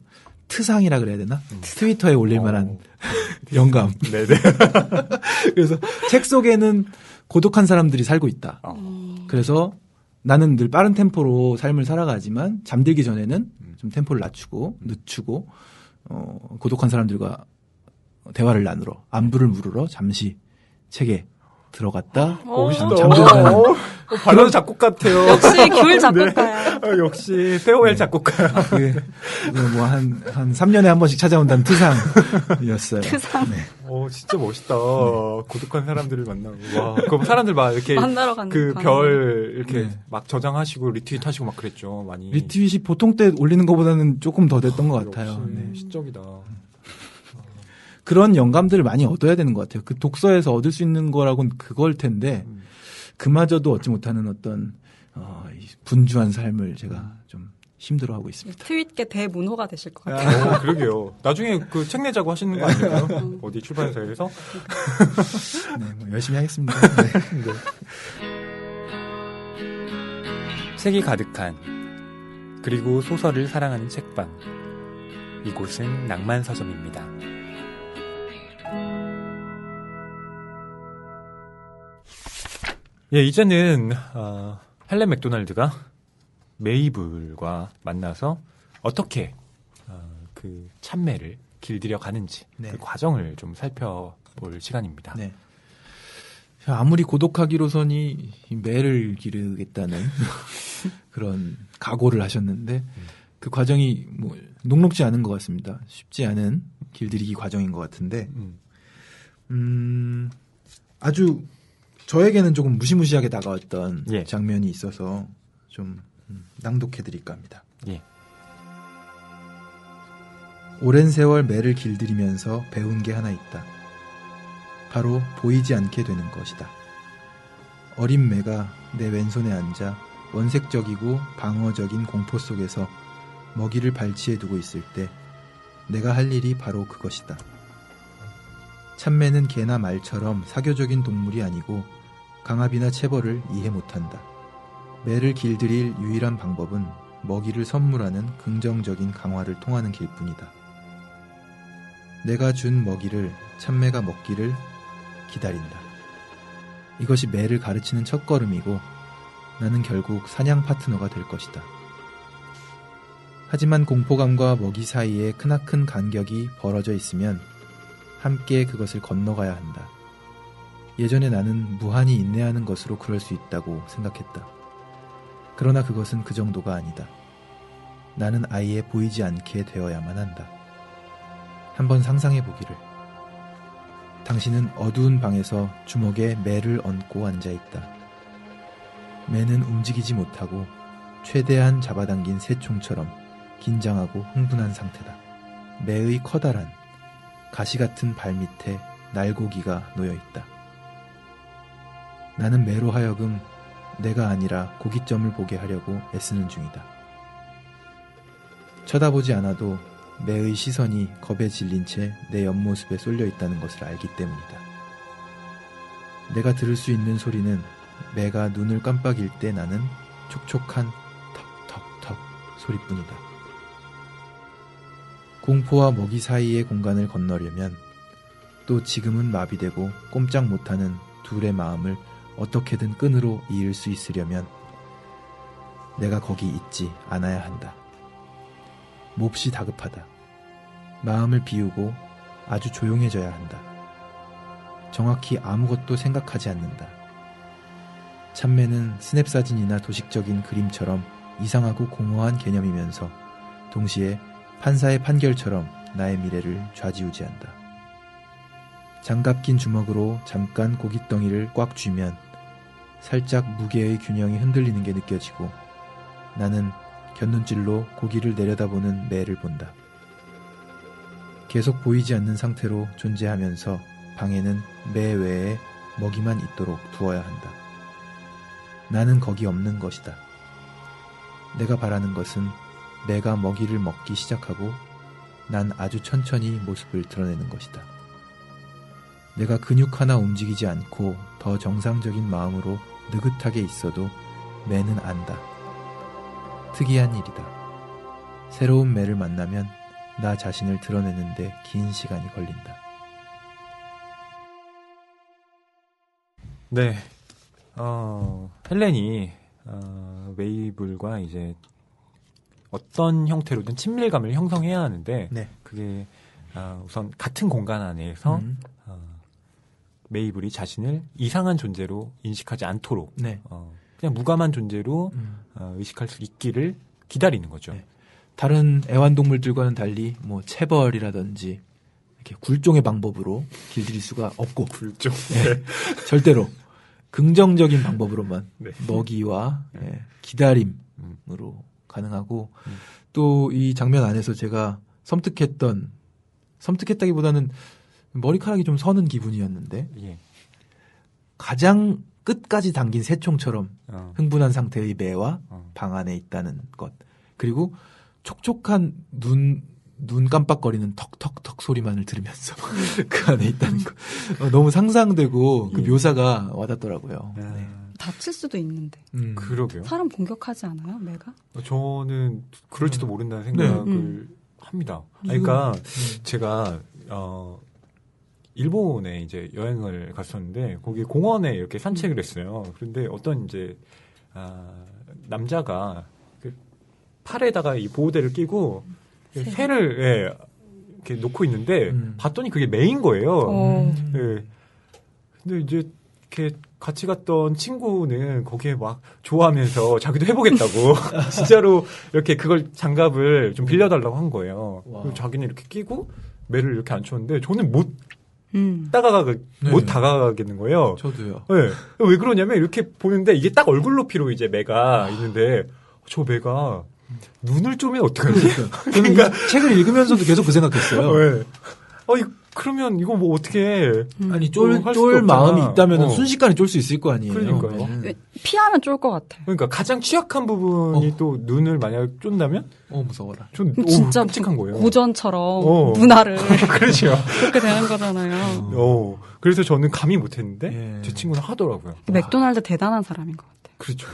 트상이라 그래야 되나? 트위터에 올릴 만한 영감. 네네. 그래서 책 속에는 고독한 사람들이 살고 있다. 그래서 나는 늘 빠른 템포로 삶을 살아가지만 잠들기 전에는 좀 템포를 늦추고 고독한 사람들과 대화를 나누러 안부를 물으러 잠시 책에 들어갔다. 잠들어가는. 발라드 작곡 같아요. 역시 귤 작곡가야. 네. 역시 세오엘 작곡가야. 뭐 한 3년에 한 번씩 찾아온다는 트상이었어요. 트상. 네. 진짜 멋있다. 고독한 사람들을 만나고. 와, 그럼 사람들 막 이렇게 만나러 가는 그 별 이렇게 막 저장하시고 리트윗하시고 막 그랬죠. 많이. 리트윗이 보통 때 올리는 것보다는 조금 더 됐던 것 같아요. 네. 시적이다. 그런 영감들을 많이 얻어야 되는 것 같아요. 그 독서에서 얻을 수 있는 거라고는 그걸 텐데 그마저도 얻지 못하는 어떤 분주한 삶을 제가 좀 힘들어하고 있습니다. 트윗계 대문호가 되실 것 같아요. 그러게요. 나중에 그 책 내자고 하시는 거 아닐까요? 어디 출판사에서? 네, 뭐 열심히 하겠습니다. 네. 네. 책이 가득한 그리고 소설을 사랑하는 책방. 이곳은 낭만 서점입니다. 예, 이제는 헬렌 맥도날드가 메이블과 만나서 어떻게 그 참매를 길들여 가는지 네. 그 과정을 좀 살펴볼 시간입니다. 네. 아무리 고독하기로서니 매를 기르겠다는 그런 각오를 하셨는데 그 과정이 뭐 녹록지 않은 것 같습니다. 쉽지 않은 길들이기 과정인 것 같은데 아주 저에게는 조금 무시무시하게 다가왔던 예. 장면이 있어서 좀 낭독해드릴까 합니다. 예. 오랜 세월 매를 길들이면서 배운 게 하나 있다. 바로 보이지 않게 되는 것이다. 어린 매가 내 왼손에 앉아 원색적이고 방어적인 공포 속에서 먹이를 발치해 두고 있을 때 내가 할 일이 바로 그것이다. 참매는 개나 말처럼 사교적인 동물이 아니고 강압이나 체벌을 이해 못한다. 매를 길들일 유일한 방법은 먹이를 선물하는 긍정적인 강화를 통하는 길뿐이다. 내가 준 먹이를 참매가 먹기를 기다린다. 이것이 매를 가르치는 첫걸음이고 나는 결국 사냥 파트너가 될 것이다. 하지만 공포감과 먹이 사이에 크나큰 간격이 벌어져 있으면 함께 그것을 건너가야 한다. 예전에 나는 무한히 인내하는 것으로 그럴 수 있다고 생각했다. 그러나 그것은 그 정도가 아니다. 나는 아예 보이지 않게 되어야만 한다. 한번 상상해 보기를. 당신은 어두운 방에서 주먹에 매를 얹고 앉아있다. 매는 움직이지 못하고 최대한 잡아당긴 새총처럼 긴장하고 흥분한 상태다. 매의 커다란 가시 같은 발밑에 날고기가 놓여있다. 나는 매로 하여금 내가 아니라 고깃점을 보게 하려고 애쓰는 중이다. 쳐다보지 않아도 매의 시선이 겁에 질린 채 내 옆모습에 쏠려 있다는 것을 알기 때문이다. 내가 들을 수 있는 소리는 매가 눈을 깜빡일 때 나는 촉촉한 턱턱턱 소리뿐이다. 공포와 먹이 사이의 공간을 건너려면 또 지금은 마비되고 꼼짝 못하는 둘의 마음을 어떻게든 끈으로 이을 수 있으려면 내가 거기 있지 않아야 한다. 몹시 다급하다. 마음을 비우고 아주 조용해져야 한다. 정확히 아무것도 생각하지 않는다. 참매는 스냅 사진이나 도식적인 그림처럼 이상하고 공허한 개념이면서 동시에 판사의 판결처럼 나의 미래를 좌지우지한다. 장갑 낀 주먹으로 잠깐 고깃덩이를 꽉 쥐면 살짝 무게의 균형이 흔들리는 게 느껴지고 나는 곁눈질로 고기를 내려다보는 매를 본다. 계속 보이지 않는 상태로 존재하면서 방에는 매 외에 먹이만 있도록 두어야 한다. 나는 거기 없는 것이다. 내가 바라는 것은 매가 먹이를 먹기 시작하고 난 아주 천천히 모습을 드러내는 것이다. 내가 근육 하나 움직이지 않고 더 정상적인 마음으로 느긋하게 있어도 매는 안다. 특이한 일이다. 새로운 매를 만나면 나 자신을 드러내는데 긴 시간이 걸린다. 네. 헬렌이 메이블과 이제 어떤 형태로든 친밀감을 형성해야 하는데 네. 그게 우선 같은 공간 안에서 메이블이 자신을 이상한 존재로 인식하지 않도록 네. 그냥 무감한 존재로 의식할 수 있기를 기다리는 거죠. 네. 다른 애완동물들과는 달리 뭐 체벌이라든지 이렇게 굴종의 방법으로 길들일 수가 없고 굴종. 네. 절대로 긍정적인 방법으로만 네. 먹이와 기다림으로 가능하고 또 이 장면 안에서 제가 섬뜩했다기보다는 머리카락이 좀 서는 기분이었는데 예. 가장 끝까지 당긴 새총처럼 어. 흥분한 상태의 매와 방 안에 있다는 것. 그리고 촉촉한 눈 깜빡거리는 턱턱턱 소리만을 들으면서 그 안에 있다는 거. 너무 상상되고 그 묘사가 와닿더라고요. 네. 다칠 수도 있는데. 그러게요. 사람 공격하지 않아요, 매가? 저는 그럴지도 모른다는 생각을 합니다. 그러니까 제가 일본에 이제 여행을 갔었는데 거기 공원에 이렇게 산책을 했어요. 그런데 어떤 이제 남자가 그 팔에다가 이 보호대를 끼고 새를 예, 이렇게 놓고 있는데 봤더니 그게 매인 거예요. 예. 근데 이제 이렇게 같이 갔던 친구는 거기에 막 좋아하면서 자기도 해보겠다고 진짜로 이렇게 그걸 장갑을 좀 빌려달라고 한 거예요. 그리고 자기는 이렇게 끼고 매를 이렇게 앉혔는데 저는 못 다가가겠는 거예요. 저도요. 네. 왜 그러냐면 이렇게 보는데 이게 딱 얼굴 높이로 이제 매가 있는데 저 매가 눈을 쪼면 어떡하지? 저는 그러니까 책을 읽으면서도 계속 그 생각했어요. 네. 그러면 이거 뭐 어떻게 해? 아니 쫄 마음이 있다면 순식간에 쫄 수 있을 거 아니에요. 그러니까요. 피하면 쫄 것 같아. 그러니까 가장 취약한 부분이 또 눈을 만약에 쫀다면? 무서워라. 좀 진짜 끔찍한 거예요. 고전처럼 문화를 그렇죠. 그렇게 되는 거잖아요. 그래서 저는 감히 못했는데 제 친구는 하더라고요. 맥도날드 대단한 사람인 것 같아. 그렇죠.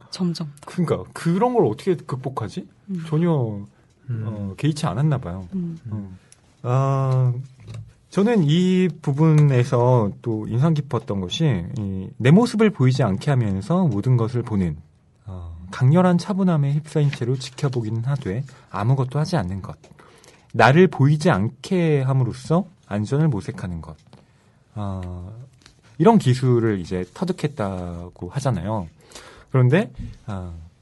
점점. 그러니까 그런 걸 어떻게 극복하지? 전혀 개의치 않았나 봐요. 저는 이 부분에서 또 인상 깊었던 것이 내 모습을 보이지 않게 하면서 모든 것을 보는 강렬한 차분함에 휩싸인 채로 지켜보기는 하되 아무것도 하지 않는 것. 나를 보이지 않게 함으로써 안전을 모색하는 것. 이런 기술을 이제 터득했다고 하잖아요. 그런데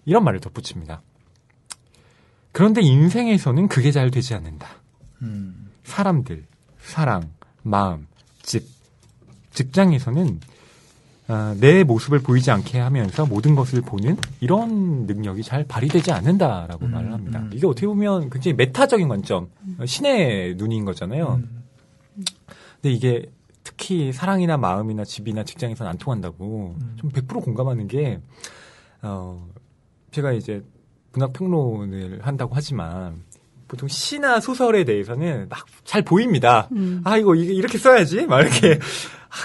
이런 말을 덧붙입니다. 그런데 인생에서는 그게 잘 되지 않는다. 사람들, 사랑, 마음, 집, 직장에서는 내 모습을 보이지 않게 하면서 모든 것을 보는 이런 능력이 잘 발휘되지 않는다라고 말을 합니다. 이게 어떻게 보면 굉장히 메타적인 관점, 신의 눈인 거잖아요. 근데 이게 특히 사랑이나 마음이나 집이나 직장에서는 안 통한다고 좀 100% 공감하는 게 제가 이제 문학평론을 한다고 하지만 보통 시나 소설에 대해서는 막 잘 보입니다. 이거 이렇게 써야지. 막 이렇게.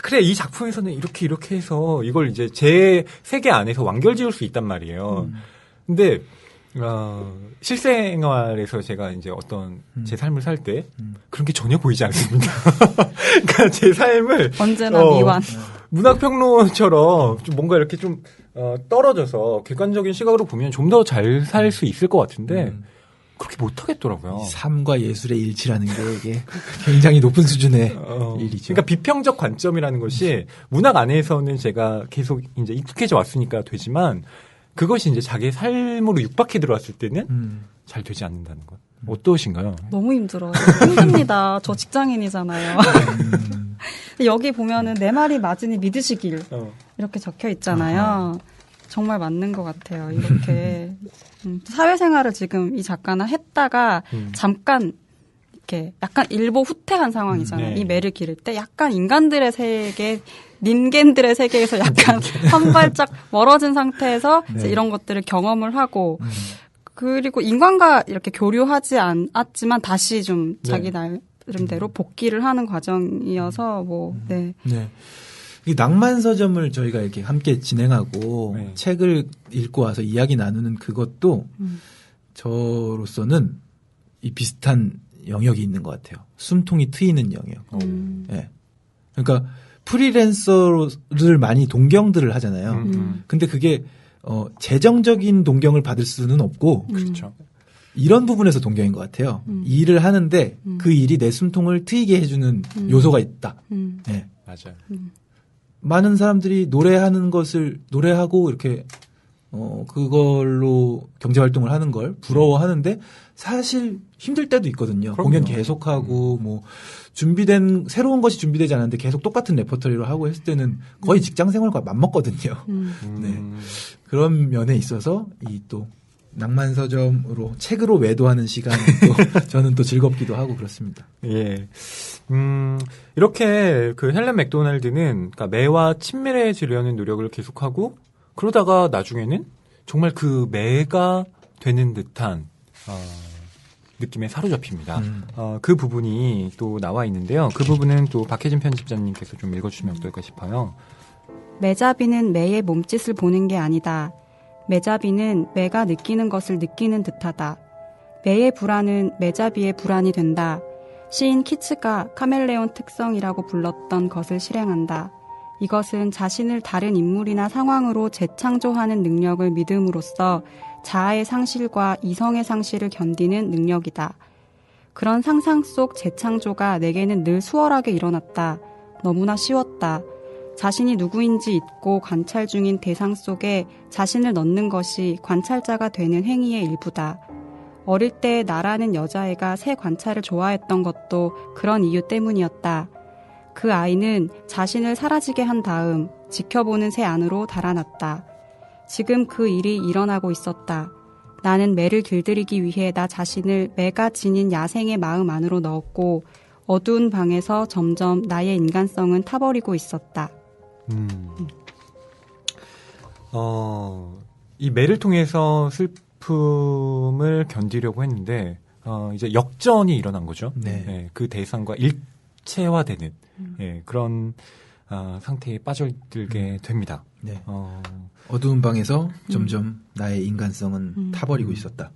그래, 이 작품에서는 이렇게 해서 이걸 이제 제 세계 안에서 완결 지을 수 있단 말이에요. 근데, 실생활에서 제가 이제 어떤 제 삶을 살 때 그런 게 전혀 보이지 않습니다. 그러니까 제 삶을. 언제나 미완. 문학평론처럼 좀 뭔가 이렇게 좀, 떨어져서 객관적인 시각으로 보면 좀 더 잘 살 수 있을 것 같은데, 그렇게 못하겠더라고요. 삶과 예술의 일치라는 게 이게 굉장히 높은 수준의 일이죠. 그러니까 비평적 관점이라는 것이 문학 안에서는 제가 계속 이제 익숙해져 왔으니까 되지만 그것이 이제 자기의 삶으로 육박해 들어왔을 때는 잘 되지 않는다는 것. 어떠신가요? 너무 힘들어요. 힘듭니다. 저 직장인이잖아요. 여기 보면은 내 말이 맞으니 믿으시길 이렇게 적혀 있잖아요. 정말 맞는 것 같아요. 이렇게 사회생활을 지금 이 작가는 했다가 잠깐 이렇게 약간 일보 후퇴한 상황이잖아요. 이 매를 기를 때 약간 인간들의 세계, 닌겐들의 세계에서 약간 한 발짝 멀어진 상태에서 이제 이런 것들을 경험을 하고 그리고 인간과 이렇게 교류하지 않았지만 다시 좀 자기 나름대로 복귀를 하는 과정이어서 네. 이 낭만 서점을 저희가 이렇게 함께 진행하고 책을 읽고 와서 이야기 나누는 그것도 저로서는 이 비슷한 영역이 있는 것 같아요. 숨통이 트이는 영역. 네. 그러니까 프리랜서를 많이 동경들을 하잖아요. 근데 그게 재정적인 동경을 받을 수는 없고 그렇죠. 이런 부분에서 동경인 것 같아요. 일을 하는데 그 일이 내 숨통을 트이게 해주는 요소가 있다. 네. 맞아요. 많은 사람들이 노래하는 것을 노래하고 이렇게 그걸로 경제 활동을 하는 걸 부러워하는데 사실 힘들 때도 있거든요. 그럼요. 공연 계속하고 뭐 준비된 새로운 것이 준비되지 않았는데 계속 똑같은 레퍼토리로 하고 했을 때는 거의 직장 생활과 맞먹거든요. 네. 그런 면에 있어서 이 또 낭만 서점으로 책으로 외도하는 시간이 또 저는 또 즐겁기도 하고 그렇습니다. 예. 이렇게 그 헬렌 맥도날드는 그러니까 매와 친밀해지려는 노력을 계속하고 그러다가 나중에는 정말 그 매가 되는 듯한 느낌에 사로잡힙니다. 그 부분이 또 나와 있는데요. 그 부분은 또 박혜진 편집자님께서 좀 읽어주시면 어떨까 싶어요. 매자비는 매의 몸짓을 보는 게 아니다. 매자비는 매가 느끼는 것을 느끼는 듯하다. 매의 불안은 매자비의 불안이 된다. 시인 키츠가 카멜레온 특성이라고 불렀던 것을 실행한다. 이것은 자신을 다른 인물이나 상황으로 재창조하는 능력을 믿음으로써 자아의 상실과 이성의 상실을 견디는 능력이다. 그런 상상 속 재창조가 내게는 늘 수월하게 일어났다. 너무나 쉬웠다. 자신이 누구인지 잊고 관찰 중인 대상 속에 자신을 넣는 것이 관찰자가 되는 행위의 일부다. 어릴 때 나라는 여자애가 새 관찰을 좋아했던 것도 그런 이유 때문이었다. 그 아이는 자신을 사라지게 한 다음 지켜보는 새 안으로 달아났다. 지금 그 일이 일어나고 있었다. 나는 매를 길들이기 위해 나 자신을 매가 지닌 야생의 마음 안으로 넣었고 어두운 방에서 점점 나의 인간성은 타버리고 있었다. 이 매를 통해서 슬픔을 견디려고 했는데 이제 역전이 일어난 거죠. 네. 네, 그 대상과 일체화되는 그런 상태에 빠져들게 됩니다. 네. 어두운 방에서 점점 나의 인간성은 타버리고 있었다.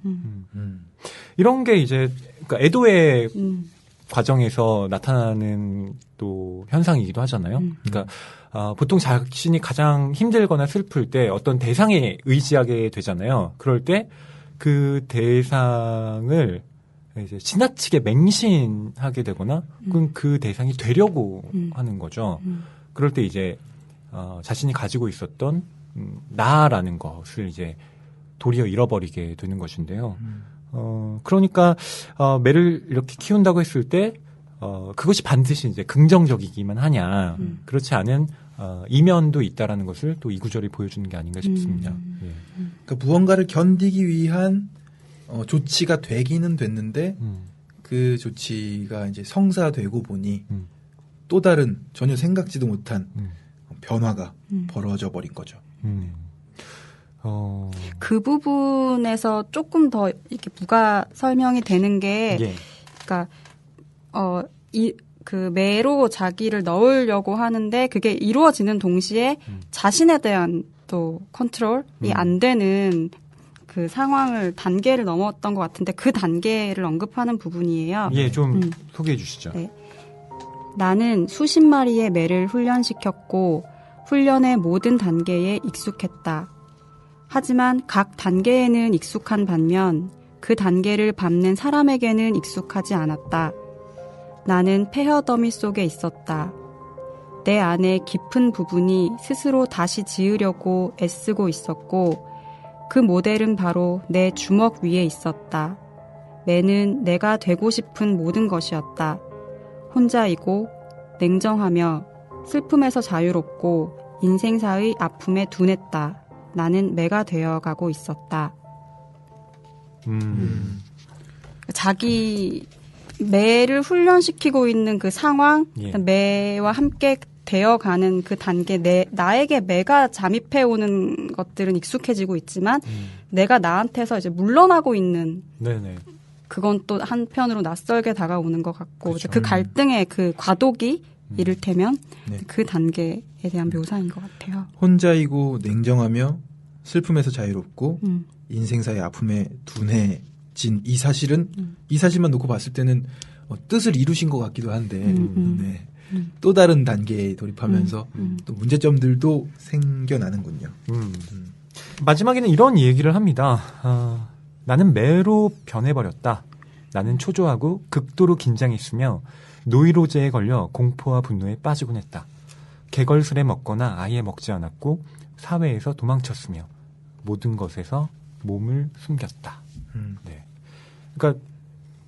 이런 게 이제 그러니까 애도의 과정에서 나타나는 또 현상이기도 하잖아요. 그러니까 보통 자신이 가장 힘들거나 슬플 때 어떤 대상에 의지하게 되잖아요. 그럴 때 그 대상을 이제 지나치게 맹신하게 되거나 혹은 그 대상이 되려고 하는 거죠. 그럴 때 이제 자신이 가지고 있었던 나라는 것을 이제 도리어 잃어버리게 되는 것인데요. 그러니까 매를 이렇게 키운다고 했을 때 그것이 반드시 이제 긍정적이기만 하냐. 그렇지 않은 이면도 있다라는 것을 또 이 구절이 보여주는 게 아닌가 싶습니다. 예. 그러니까 무언가를 견디기 위한 조치가 되기는 됐는데 그 조치가 이제 성사되고 보니 또 다른 전혀 생각지도 못한 변화가 벌어져 버린 거죠. 그 부분에서 조금 더 이렇게 부가 설명이 되는 게, 예. 그러니까 그 매로 자기를 넣으려고 하는데 그게 이루어지는 동시에 자신에 대한 또 컨트롤이 안 되는 그 상황을 단계를 넘었던 것 같은데 그 단계를 언급하는 부분이에요. 예, 좀 소개해 주시죠. 네. 나는 수십 마리의 매를 훈련시켰고 훈련의 모든 단계에 익숙했다. 하지만 각 단계에는 익숙한 반면 그 단계를 밟는 사람에게는 익숙하지 않았다. 나는 폐허 더미 속에 있었다. 내 안에 깊은 부분이 스스로 다시 지으려고 애쓰고 있었고 그 모델은 바로 내 주먹 위에 있었다. 매는 내가 되고 싶은 모든 것이었다. 혼자이고 냉정하며 슬픔에서 자유롭고 인생사의 아픔에 둔했다. 나는 매가 되어가고 있었다. 자기 매를 훈련시키고 있는 그 상황, 예. 매와 함께 되어가는 그 단계, 나에게 매가 잠입해오는 것들은 익숙해지고 있지만 내가 나한테서 이제 물러나고 있는 네네. 그건 또 한편으로 낯설게 다가오는 것 같고 그렇죠. 그 갈등의 그 과도기 이를테면 네. 그 단계에 대한 묘사인 것 같아요. 혼자이고 냉정하며 슬픔에서 자유롭고 인생사의 아픔에 둔해진 이 사실은 이 사실만 놓고 봤을 때는 뜻을 이루신 것 같기도 한데 네. 또 다른 단계에 돌입하면서 또 문제점들도 생겨나는군요. 마지막에는 이런 얘기를 합니다. 나는 매로 변해버렸다. 나는 초조하고 극도로 긴장했으며 노이로제에 걸려 공포와 분노에 빠지곤 했다. 개걸스레 먹거나 아예 먹지 않았고 사회에서 도망쳤으며 모든 것에서 몸을 숨겼다. 네. 그러니까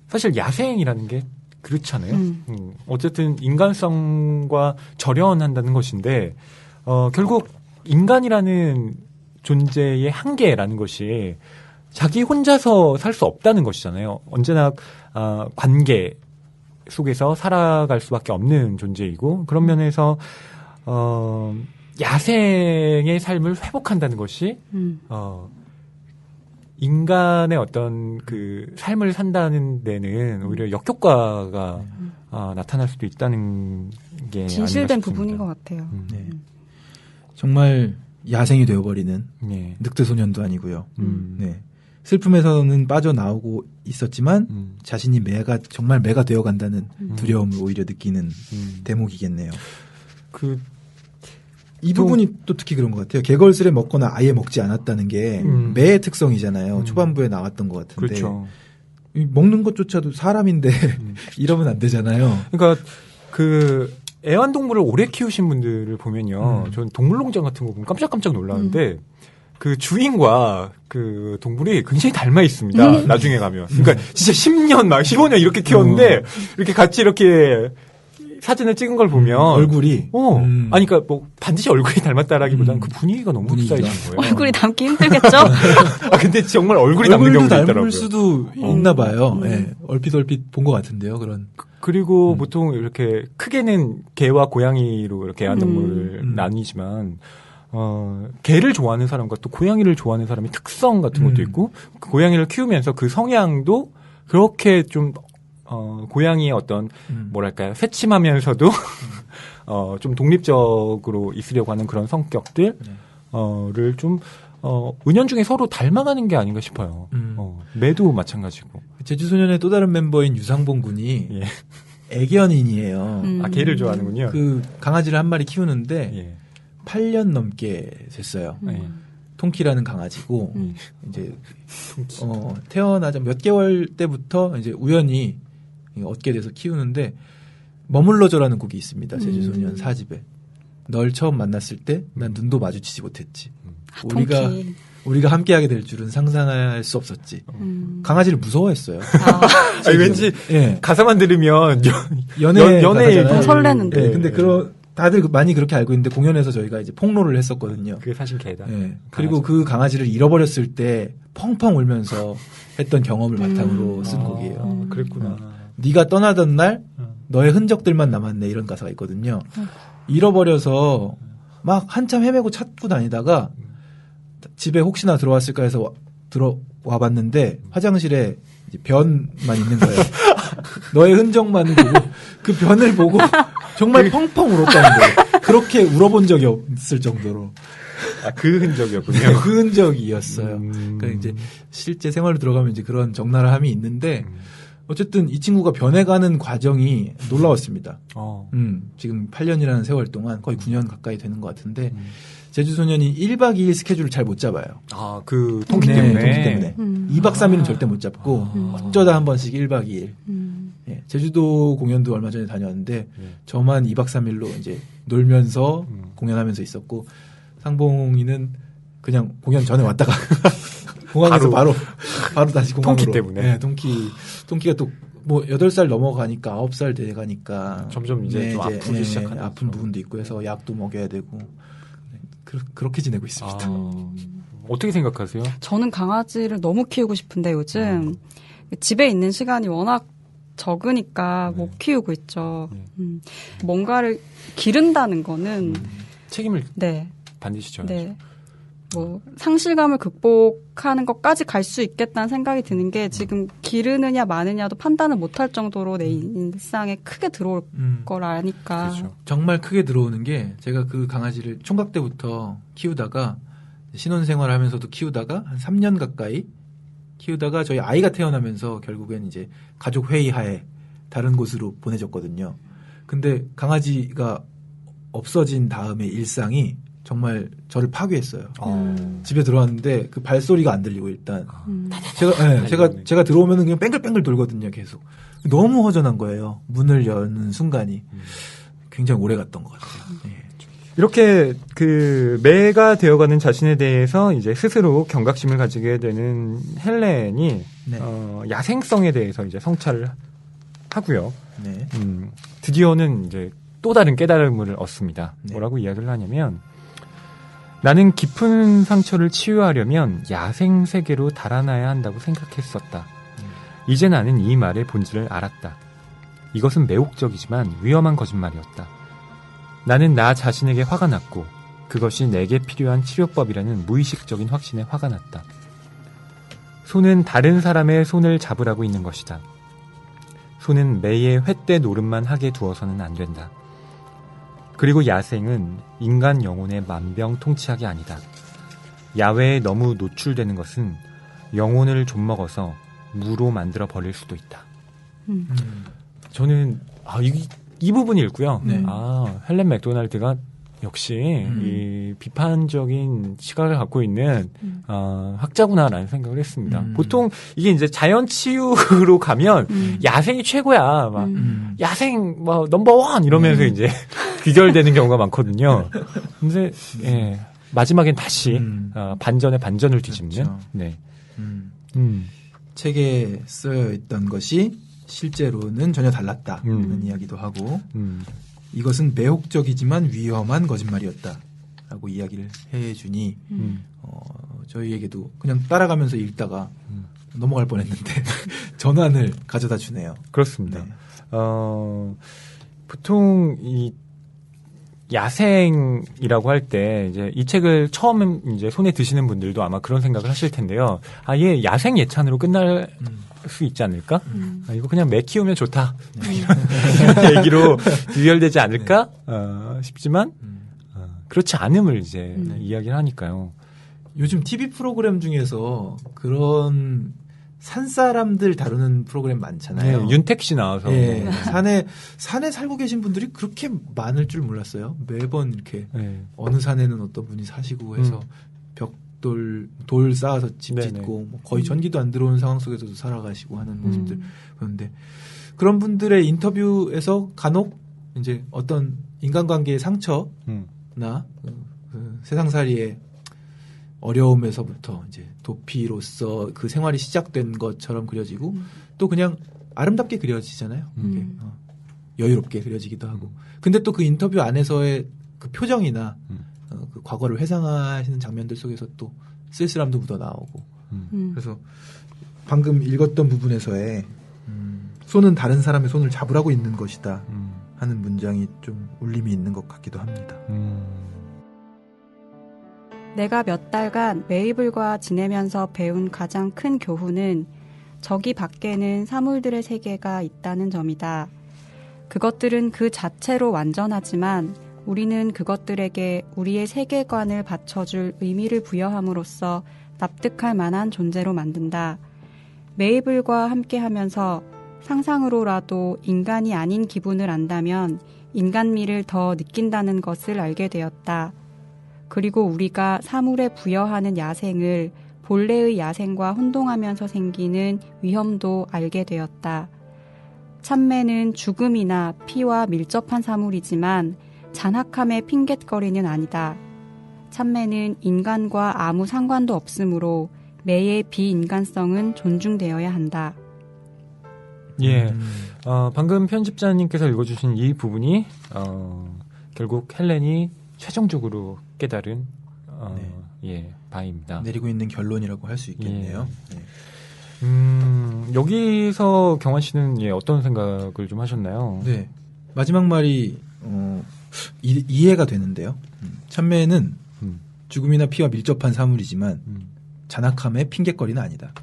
사실 야생이라는 게 그렇잖아요. 어쨌든 인간성과 절연한다는 것인데 결국 인간이라는 존재의 한계라는 것이 자기 혼자서 살 수 없다는 것이잖아요. 언제나 관계 속에서 살아갈 수밖에 없는 존재이고 그런 면에서 야생의 삶을 회복한다는 것이 인간의 어떤 그 삶을 산다는 데는 오히려 역효과가 나타날 수도 있다는 게 진실된 부분인 것 같아요. 네. 정말 야생이 되어버리는 늑대소년도 아니고요. 네. 슬픔에서는 빠져나오고 있었지만 자신이 정말 매가 되어간다는 두려움을 오히려 느끼는 대목이겠네요. 이 부분이 또 특히 그런 것 같아요. 개걸스레 먹거나 아예 먹지 않았다는 게 매의 특성이잖아요. 초반부에 나왔던 것 같은데. 그렇죠. 먹는 것조차도 사람인데 이러면 안 되잖아요. 그러니까 그 애완동물을 오래 키우신 분들을 보면요. 전 동물농장 같은 거 보면 깜짝깜짝 놀라는데 그 주인과 그 동물이 굉장히 닮아 있습니다. 나중에 가면. 그러니까 진짜 10년 막 15년 이렇게 키웠는데 이렇게 같이 이렇게 사진을 찍은 걸 보면 얼굴이 아니 그러니까 뭐 반드시 얼굴이 닮았다라기보다는 그 분위기가 너무 흡사해진 거예요. 얼굴이 닮기 힘들겠죠? 근데 정말 얼굴이 닮는 경우도 있더라고요. 닮을 수도 있나 봐요. 네. 얼핏 본 것 같은데요. 그런. 그리고 보통 이렇게 크게는 개와 고양이로 이렇게 애완동물을 나뉘지만 개를 좋아하는 사람과 또 고양이를 좋아하는 사람의 특성 같은 것도 있고 그 고양이를 키우면서 그 성향도 그렇게 좀 고양이의 어떤 뭐랄까요 새침하면서도 좀 독립적으로 있으려고 하는 그런 성격들을 좀 은연중에 서로 닮아가는 게 아닌가 싶어요. 매도 마찬가지고. 제주소년의 또 다른 멤버인 유상봉 군이 애견인이에요. 개를 좋아하는군요. 그 강아지를 한 마리 키우는데 8년 넘게 됐어요. 통키라는 강아지고 이제 태어나자 몇 개월 때부터 이제 우연히 얻게 돼서 키우는데 머물러줘라는 곡이 있습니다. 제주소년 4집에. 널 처음 만났을 때 난 눈도 마주치지 못했지. 우리가 함께하게 될 줄은 상상할 수 없었지. 강아지를 무서워했어요. 아니, 왠지 가사만 들으면 연애 설레는데. 네, 근데 다들 많이 그렇게 알고 있는데 공연에서 저희가 이제 폭로를 했었거든요. 그게 사실 개다. 네. 그리고 그 강아지를 잃어버렸을 때 펑펑 울면서 했던 경험을 바탕으로 쓴 곡이에요. 그랬구나. 네가 떠나던 날 너의 흔적들만 남았네 이런 가사가 있거든요. 잃어버려서 막 한참 헤매고 찾고 다니다가 집에 혹시나 들어왔을까 해서 들어와 봤는데 화장실에 이제 변만 있는 거예요. 너의 흔적만을 보고 그 변을 보고 정말 펑펑 울었다는 거예요. 그렇게 울어본 적이 없을 정도로. 그 흔적이었군요. 네, 그 흔적이었어요. 그러니까 이제 실제 생활로 들어가면 이제 그런 적나라함이 있는데 어쨌든 이 친구가 변해가는 과정이 놀라웠습니다. 지금 8년이라는 세월 동안 거의 9년 가까이 되는 것 같은데 제주소년이 1박 2일 스케줄을 잘 못 잡아요. 그 통기 때문에. 통기 때문에. 2박 3일은 절대 못 잡고 어쩌다 한 번씩 1박 2일. 예, 제주도 공연도 얼마 전에 다녀왔는데 저만 2박 3일로 이제 놀면서 공연하면서 있었고 상봉이는 그냥 공연 전에 왔다가 공항에서 바로 다시 공항으로. 통키 때문에. 네, 통키가 또 뭐 8살 넘어가니까 9살 돼가니까 점점 이제 좀 아프기 시작하는 아픈 부분도 있고 해서 약도 먹여야 되고 그렇게 지내고 있습니다. 어떻게 생각하세요? 저는 강아지를 너무 키우고 싶은데 요즘 집에 있는 시간이 워낙 적으니까 못 키우고 있죠. 뭔가를 기른다는 거는 책임을 반드시 져야죠. 네. 뭐 상실감을 극복하는 것까지 갈 수 있겠다는 생각이 드는 게 지금 기르느냐 마느냐도 판단을 못할 정도로 내 일상에 크게 들어올 걸 아니까. 그렇죠. 정말 크게 들어오는 게 제가 그 강아지를 총각 때부터 키우다가 신혼생활을 하면서도 키우다가 한 3년 가까이 키우다가 저희 아이가 태어나면서 결국엔 이제 가족 회의 하에 다른 곳으로 보내졌거든요. 근데 강아지가 없어진 다음에 일상이 정말 저를 파괴했어요. 집에 들어왔는데 그 발소리가 안 들리고 일단 제가 들어오면은 그냥 뺑글뺑글 돌거든요. 계속 너무 허전한 거예요. 문을 여는 순간이 굉장히 오래 갔던 것 같아요. 이렇게 그 매가 되어가는 자신에 대해서 이제 스스로 경각심을 가지게 되는 헬렌이 야생성에 대해서 이제 성찰을 하고요. 드디어는 이제 또 다른 깨달음을 얻습니다. 뭐라고 이야기를 하냐면 나는 깊은 상처를 치유하려면 야생 세계로 달아나야 한다고 생각했었다. 이제 나는 이 말의 본질을 알았다. 이것은 매혹적이지만 위험한 거짓말이었다. 나는 나 자신에게 화가 났고 그것이 내게 필요한 치료법이라는 무의식적인 확신에 화가 났다. 손은 다른 사람의 손을 잡으라고 있는 것이다. 손은 매의 횃대 노릇만 하게 두어서는 안 된다. 그리고 야생은 인간 영혼의 만병통치약이 아니다. 야외에 너무 노출되는 것은 영혼을 좀먹어서 무로 만들어 버릴 수도 있다. 저는 이 부분이 읽고요. 네. 헬렌 맥도날드가 역시 이 비판적인 시각을 갖고 있는 학자구나라는 생각을 했습니다. 보통 이게 이제 자연 치유로 가면 야생이 최고야. 막 야생 뭐 넘버원 이러면서 이제 귀결되는 경우가 많거든요. 근데 예, 마지막엔 다시 반전에 반전을 뒤집는. 그렇죠. 네. 책에 쓰여 있던 것이 실제로는 전혀 달랐다는 이야기도 하고 이것은 매혹적이지만 위험한 거짓말이었다라고 이야기를 해주니 저희에게도 그냥 따라가면서 읽다가 넘어갈 뻔했는데 전환을 가져다 주네요. 그렇습니다. 네. 보통 이 야생이라고 할 때 이제 이 책을 처음 이제 손에 드시는 분들도 아마 그런 생각을 하실 텐데요. 얘 야생 예찬으로 끝날 수 있지 않을까? 이거 그냥 매 키우면 좋다. 이런 얘기로 유혈되지 않을까? 싶지만 그렇지 않음을 이제 이야기를 하니까요. 요즘 TV 프로그램 중에서 그런 산 사람들 다루는 프로그램 많잖아요. 네, 윤택 씨 나와서 네, 산에 살고 계신 분들이 그렇게 많을 줄 몰랐어요. 매번 이렇게 네. 어느 산에는 어떤 분이 사시고 해서 돌 쌓아서 집 네네. 짓고 뭐 거의 전기도 안 들어오는 상황 속에서도 살아가시고 하는 모습들 보는데 그런 분들의 인터뷰에서 간혹 이제 어떤 인간관계의 상처나 세상살이의 어려움에서부터 이제 도피로서 그 생활이 시작된 것처럼 그려지고 또 그냥 아름답게 그려지잖아요. 이렇게 여유롭게 그려지기도 하고. 근데 또 그 인터뷰 안에서의 그 표정이나 그 과거를 회상하시는 장면들 속에서 또 쓸쓸함도 묻어 나오고. 그래서 방금 읽었던 부분에서의 손은 다른 사람의 손을 잡으라고 있는 것이다 하는 문장이 좀 울림이 있는 것 같기도 합니다. 내가 몇 달간 메이블과 지내면서 배운 가장 큰 교훈은 저기 밖에는 사물들의 세계가 있다는 점이다. 그것들은 그 자체로 완전하지만 우리는 그것들에게 우리의 세계관을 받쳐줄 의미를 부여함으로써 납득할 만한 존재로 만든다. 메이블과 함께하면서 상상으로라도 인간이 아닌 기분을 안다면 인간미를 더 느낀다는 것을 알게 되었다. 그리고 우리가 사물에 부여하는 야생을 본래의 야생과 혼동하면서 생기는 위험도 알게 되었다. 참매는 죽음이나 피와 밀접한 사물이지만 잔악함의 핑곗거리는 아니다. 참매는 인간과 아무 상관도 없으므로 매의 비인간성은 존중되어야 한다. 예, 방금 편집자님께서 읽어주신 이 부분이 결국 헬렌이 최종적으로 깨달은 바입니다. 내리고 있는 결론이라고 할 수 있겠네요. 예. 네. 여기서 경환 씨는 어떤 생각을 좀 하셨나요? 네. 마지막 말이 이해가 되는데요. 참매는 죽음이나 피와 밀접한 사물이지만 잔악함의 핑곗거리는 아니다.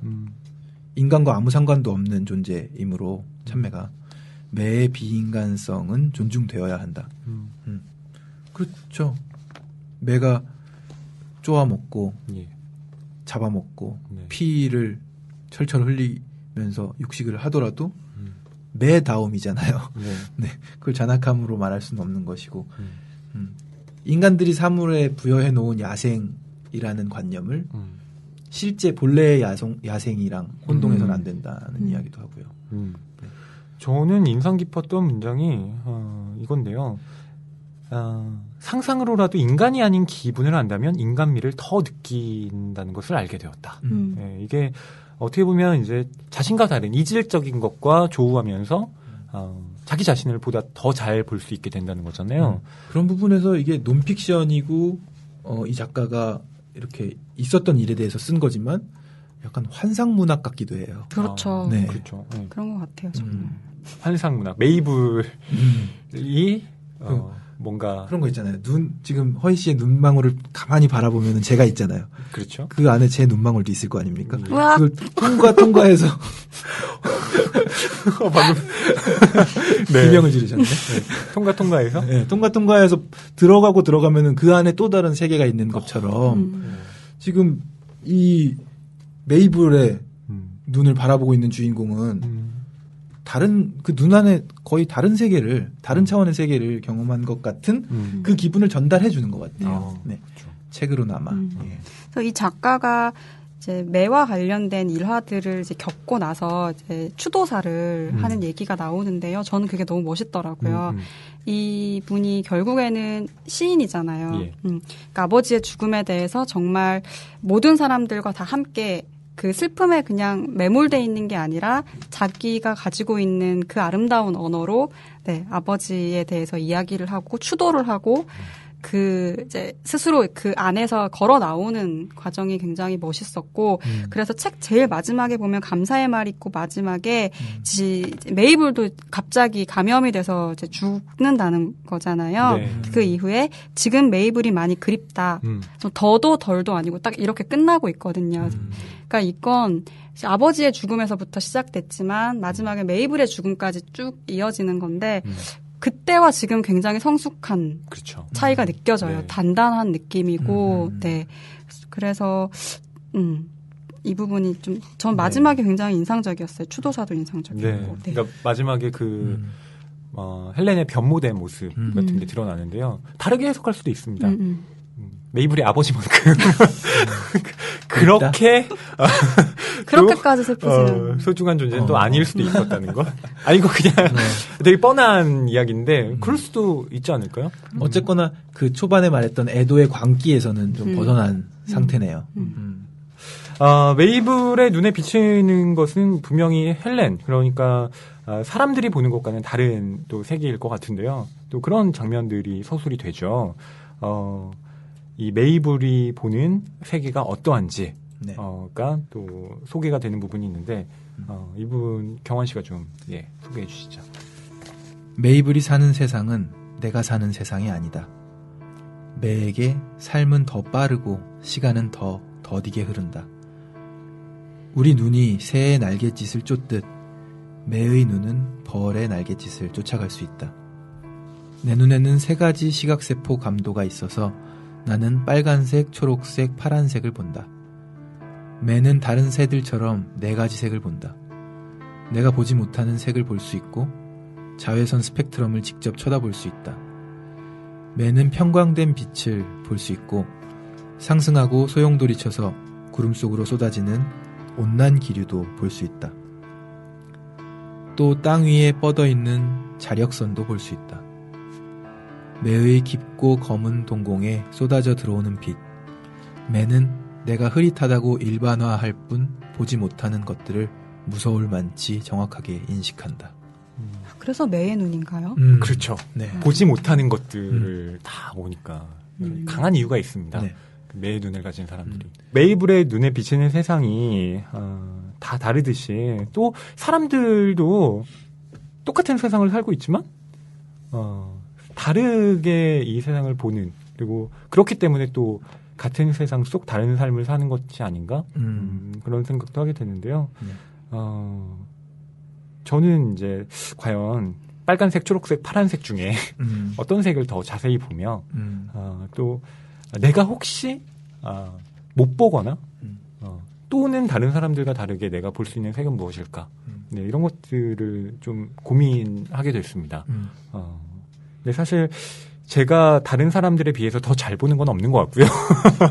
인간과 아무 상관도 없는 존재이므로 참매가 매의 비인간성은 존중되어야 한다. 그렇죠. 매가 쪼아먹고 잡아먹고 네. 피를 철철 흘리면서 육식을 하더라도 매다움이잖아요. 네, 그걸 잔악함으로 말할 수는 없는 것이고 인간들이 사물에 부여해 놓은 야생이라는 관념을 실제 본래의 야생이랑 혼동해서는 안 된다는 이야기도 하고요. 저는 인상 깊었던 문장이 이건데요. 상상으로라도 인간이 아닌 기분을 안다면 인간미를 더 느낀다는 것을 알게 되었다. 네, 이게 어떻게 보면 이제 자신과 다른 이질적인 것과 조우하면서 자기 자신을 보다 더 잘 볼 수 있게 된다는 거잖아요. 그런 부분에서 이게 논픽션이고 이 작가가 이렇게 있었던 일에 대해서 쓴 거지만 약간 환상문학 같기도 해요. 그렇죠. 네. 그렇죠. 네. 그런 것 같아요. 정말. 환상문학 메이블이 뭔가 그런 거 있잖아요. 지금 허희 씨의 눈망울을 가만히 바라보면 제가 있잖아요. 그렇죠. 그 안에 제 눈망울도 있을 거 아닙니까? 우와. 그걸 통과해서 방금 비명을 지르셨네. 통과해서 네, 통과해서 들어가면은 그 안에 또 다른 세계가 있는 것처럼 지금 이 메이블의 눈을 바라보고 있는 주인공은 다른 그 눈 안에 거의 다른 차원의 세계를 경험한 것 같은 그 기분을 전달해 주는 것 같아요. 네. 그렇죠. 책으로나마. 예. 그래서 이 작가가 이제 매와 관련된 일화들을 이제 겪고 나서 이제 추도사를 하는 얘기가 나오는데요. 저는 그게 너무 멋있더라고요. 이 분이 결국에는 시인이잖아요. 예. 그러니까 아버지의 죽음에 대해서 정말 모든 사람들과 다 함께 그 슬픔에 그냥 매몰돼 있는 게 아니라 자기가 가지고 있는 그 아름다운 언어로 네, 아버지에 대해서 이야기를 하고 추도를 하고 그 이제 스스로 그 안에서 걸어 나오는 과정이 굉장히 멋있었고 그래서 책 제일 마지막에 보면 감사의 말 있고 마지막에 메이블도 갑자기 감염이 돼서 이제 죽는다는 거잖아요. 네. 그 이후에 지금 메이블이 많이 그립다. 좀 더도 덜도 아니고 딱 이렇게 끝나고 있거든요. 그러니까 이건 아버지의 죽음에서부터 시작됐지만 마지막에 메이블의 죽음까지 쭉 이어지는 건데 그때와 지금 굉장히 성숙한 그렇죠. 차이가 느껴져요. 네. 단단한 느낌이고, 네. 그래서, 이 부분이 좀, 전 마지막에 굉장히 인상적이었어요. 추도사도 인상적이고. 네. 그러니까 마지막에 헬렌의 변모된 모습 같은 게 드러나는데요. 다르게 해석할 수도 있습니다. 메이블의 아버지만큼 그렇게까지 슬프지는 소중한 존재는 또 아닐 수도 있었다는 거. 아니 이거 그냥 되게 뻔한 이야기인데 그럴 수도 있지 않을까요? 어쨌거나 그 초반에 말했던 애도의 광기에서는 좀 벗어난 상태네요. 메이블의 눈에 비치는 것은 분명히 헬렌, 그러니까 사람들이 보는 것과는 다른 또 세계일 것 같은데요. 또 그런 장면들이 서술이 되죠. 이 메이블이 보는 세계가 어떠한지, 네. 가 또 소개가 되는 부분이 있는데, 이 부분 경환 씨가 좀, 소개해 주시죠. 메이블이 사는 세상은 내가 사는 세상이 아니다. 매에게 삶은 더 빠르고 시간은 더 더디게 흐른다. 우리 눈이 새의 날갯짓을 쫓듯 매의 눈은 벌의 날갯짓을 쫓아갈 수 있다. 내 눈에는 3가지 시각세포 감도가 있어서 나는 빨간색, 초록색, 파란색을 본다. 매는 다른 새들처럼 4가지 색을 본다. 내가 보지 못하는 색을 볼 수 있고 자외선 스펙트럼을 직접 쳐다볼 수 있다. 매는 평광된 빛을 볼 수 있고 상승하고 소용돌이쳐서 구름 속으로 쏟아지는 온난 기류도 볼 수 있다. 또 땅 위에 뻗어있는 자력선도 볼 수 있다. 매의 깊고 검은 동공에 쏟아져 들어오는 빛. 매는 내가 흐릿하다고 일반화할 뿐 보지 못하는 것들을 무서울 만치 정확하게 인식한다. 그래서 매의 눈인가요? 그렇죠. 네. 보지 못하는 것들을 다 보니까 강한 이유가 있습니다. 네. 매의 눈을 가진 사람들이. 메이블의 눈에 비치는 세상이 다 다르듯이 또 사람들도 똑같은 세상을 살고 있지만 다르게 이 세상을 보는, 그리고 그렇기 때문에 또 같은 세상 속 다른 삶을 사는 것이 아닌가 그런 생각도 하게 되는데요. 저는 이제 과연 빨간색, 초록색, 파란색 중에 어떤 색을 더 자세히 보며 또 내가 혹시 못 보거나 또는 다른 사람들과 다르게 내가 볼 수 있는 색은 무엇일까? 네, 이런 것들을 좀 고민하게 됐습니다. 근데 사실 제가 다른 사람들에 비해서 더 잘 보는 건 없는 것 같고요.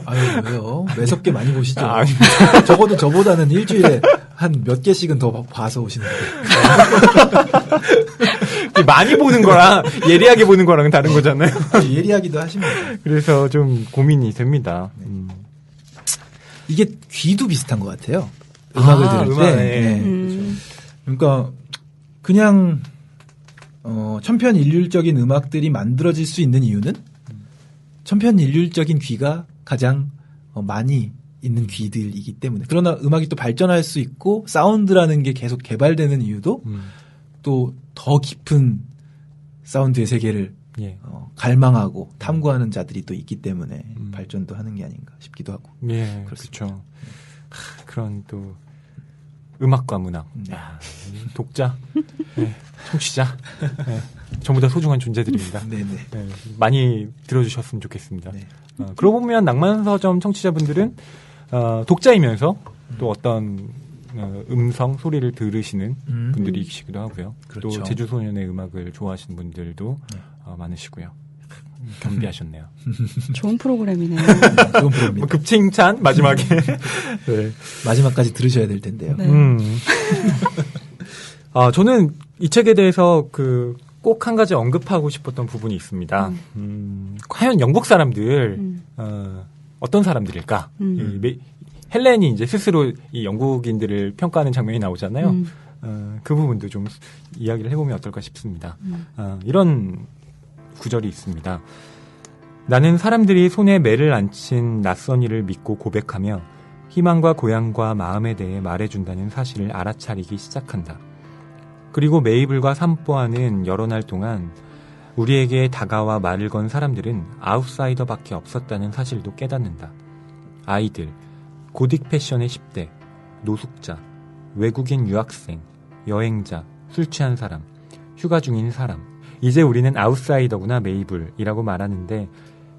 아유, 왜요? 매섭게 많이 보시죠. 아닙니다. 적어도 저보다는 일주일에 한 몇 개씩은 더 봐서 오시는데. 많이 보는 거랑 예리하게 보는 거랑은 다른 거잖아요. 예리하기도 하십니다. 그래서 좀 고민이 됩니다. 이게 귀도 비슷한 것 같아요. 음악을 들을 때. 네. 그러니까 그냥 천편일률적인 음악들이 만들어질 수 있는 이유는 천편일률적인 귀가 가장 많이 있는 귀들이기 때문에. 그러나 음악이 또 발전할 수 있고 사운드라는 게 계속 개발되는 이유도 또 더 깊은 사운드의 세계를 갈망하고 탐구하는 자들이 또 있기 때문에 발전도 하는 게 아닌가 싶기도 하고. 예, 그렇죠. 그런 또 음악과 문학, 야, 독자, 네, 청취자, 네, 전부 다 소중한 존재들입니다. 네네. 네, 많이 들어주셨으면 좋겠습니다. 네. 그러고 보면 낭만서점 청취자분들은 독자이면서 또 어떤 음성 소리를 들으시는 분들이시기도 하고요. 그렇죠. 또 제주소년의 음악을 좋아하시는 분들도 많으시고요. 겸비하셨네요. 좋은 프로그램이네요. 좋은 프로입니다. 급칭찬 마지막에. 네. 마지막까지 들으셔야 될 텐데요. 네. 저는 이 책에 대해서 꼭 한 가지 언급하고 싶었던 부분이 있습니다. 과연 영국 사람들 어떤 사람들일까? 헬렌이 이제 스스로 이 영국인들을 평가하는 장면이 나오잖아요. 그 부분도 좀 이야기를 해보면 어떨까 싶습니다. 이런 구절이 있습니다. 나는 사람들이 손에 매를 안 친 낯선 이를 믿고 고백하며 희망과 고향과 마음에 대해 말해준다는 사실을 알아차리기 시작한다. 그리고 메이블과 산보아는 여러 날 동안 우리에게 다가와 말을 건 사람들은 아웃사이더밖에 없었다는 사실도 깨닫는다. 아이들, 고딕 패션의 10대, 노숙자, 외국인 유학생, 여행자, 술 취한 사람, 휴가 중인 사람. 이제 우리는 아웃사이더구나 메이블이라고 말하는데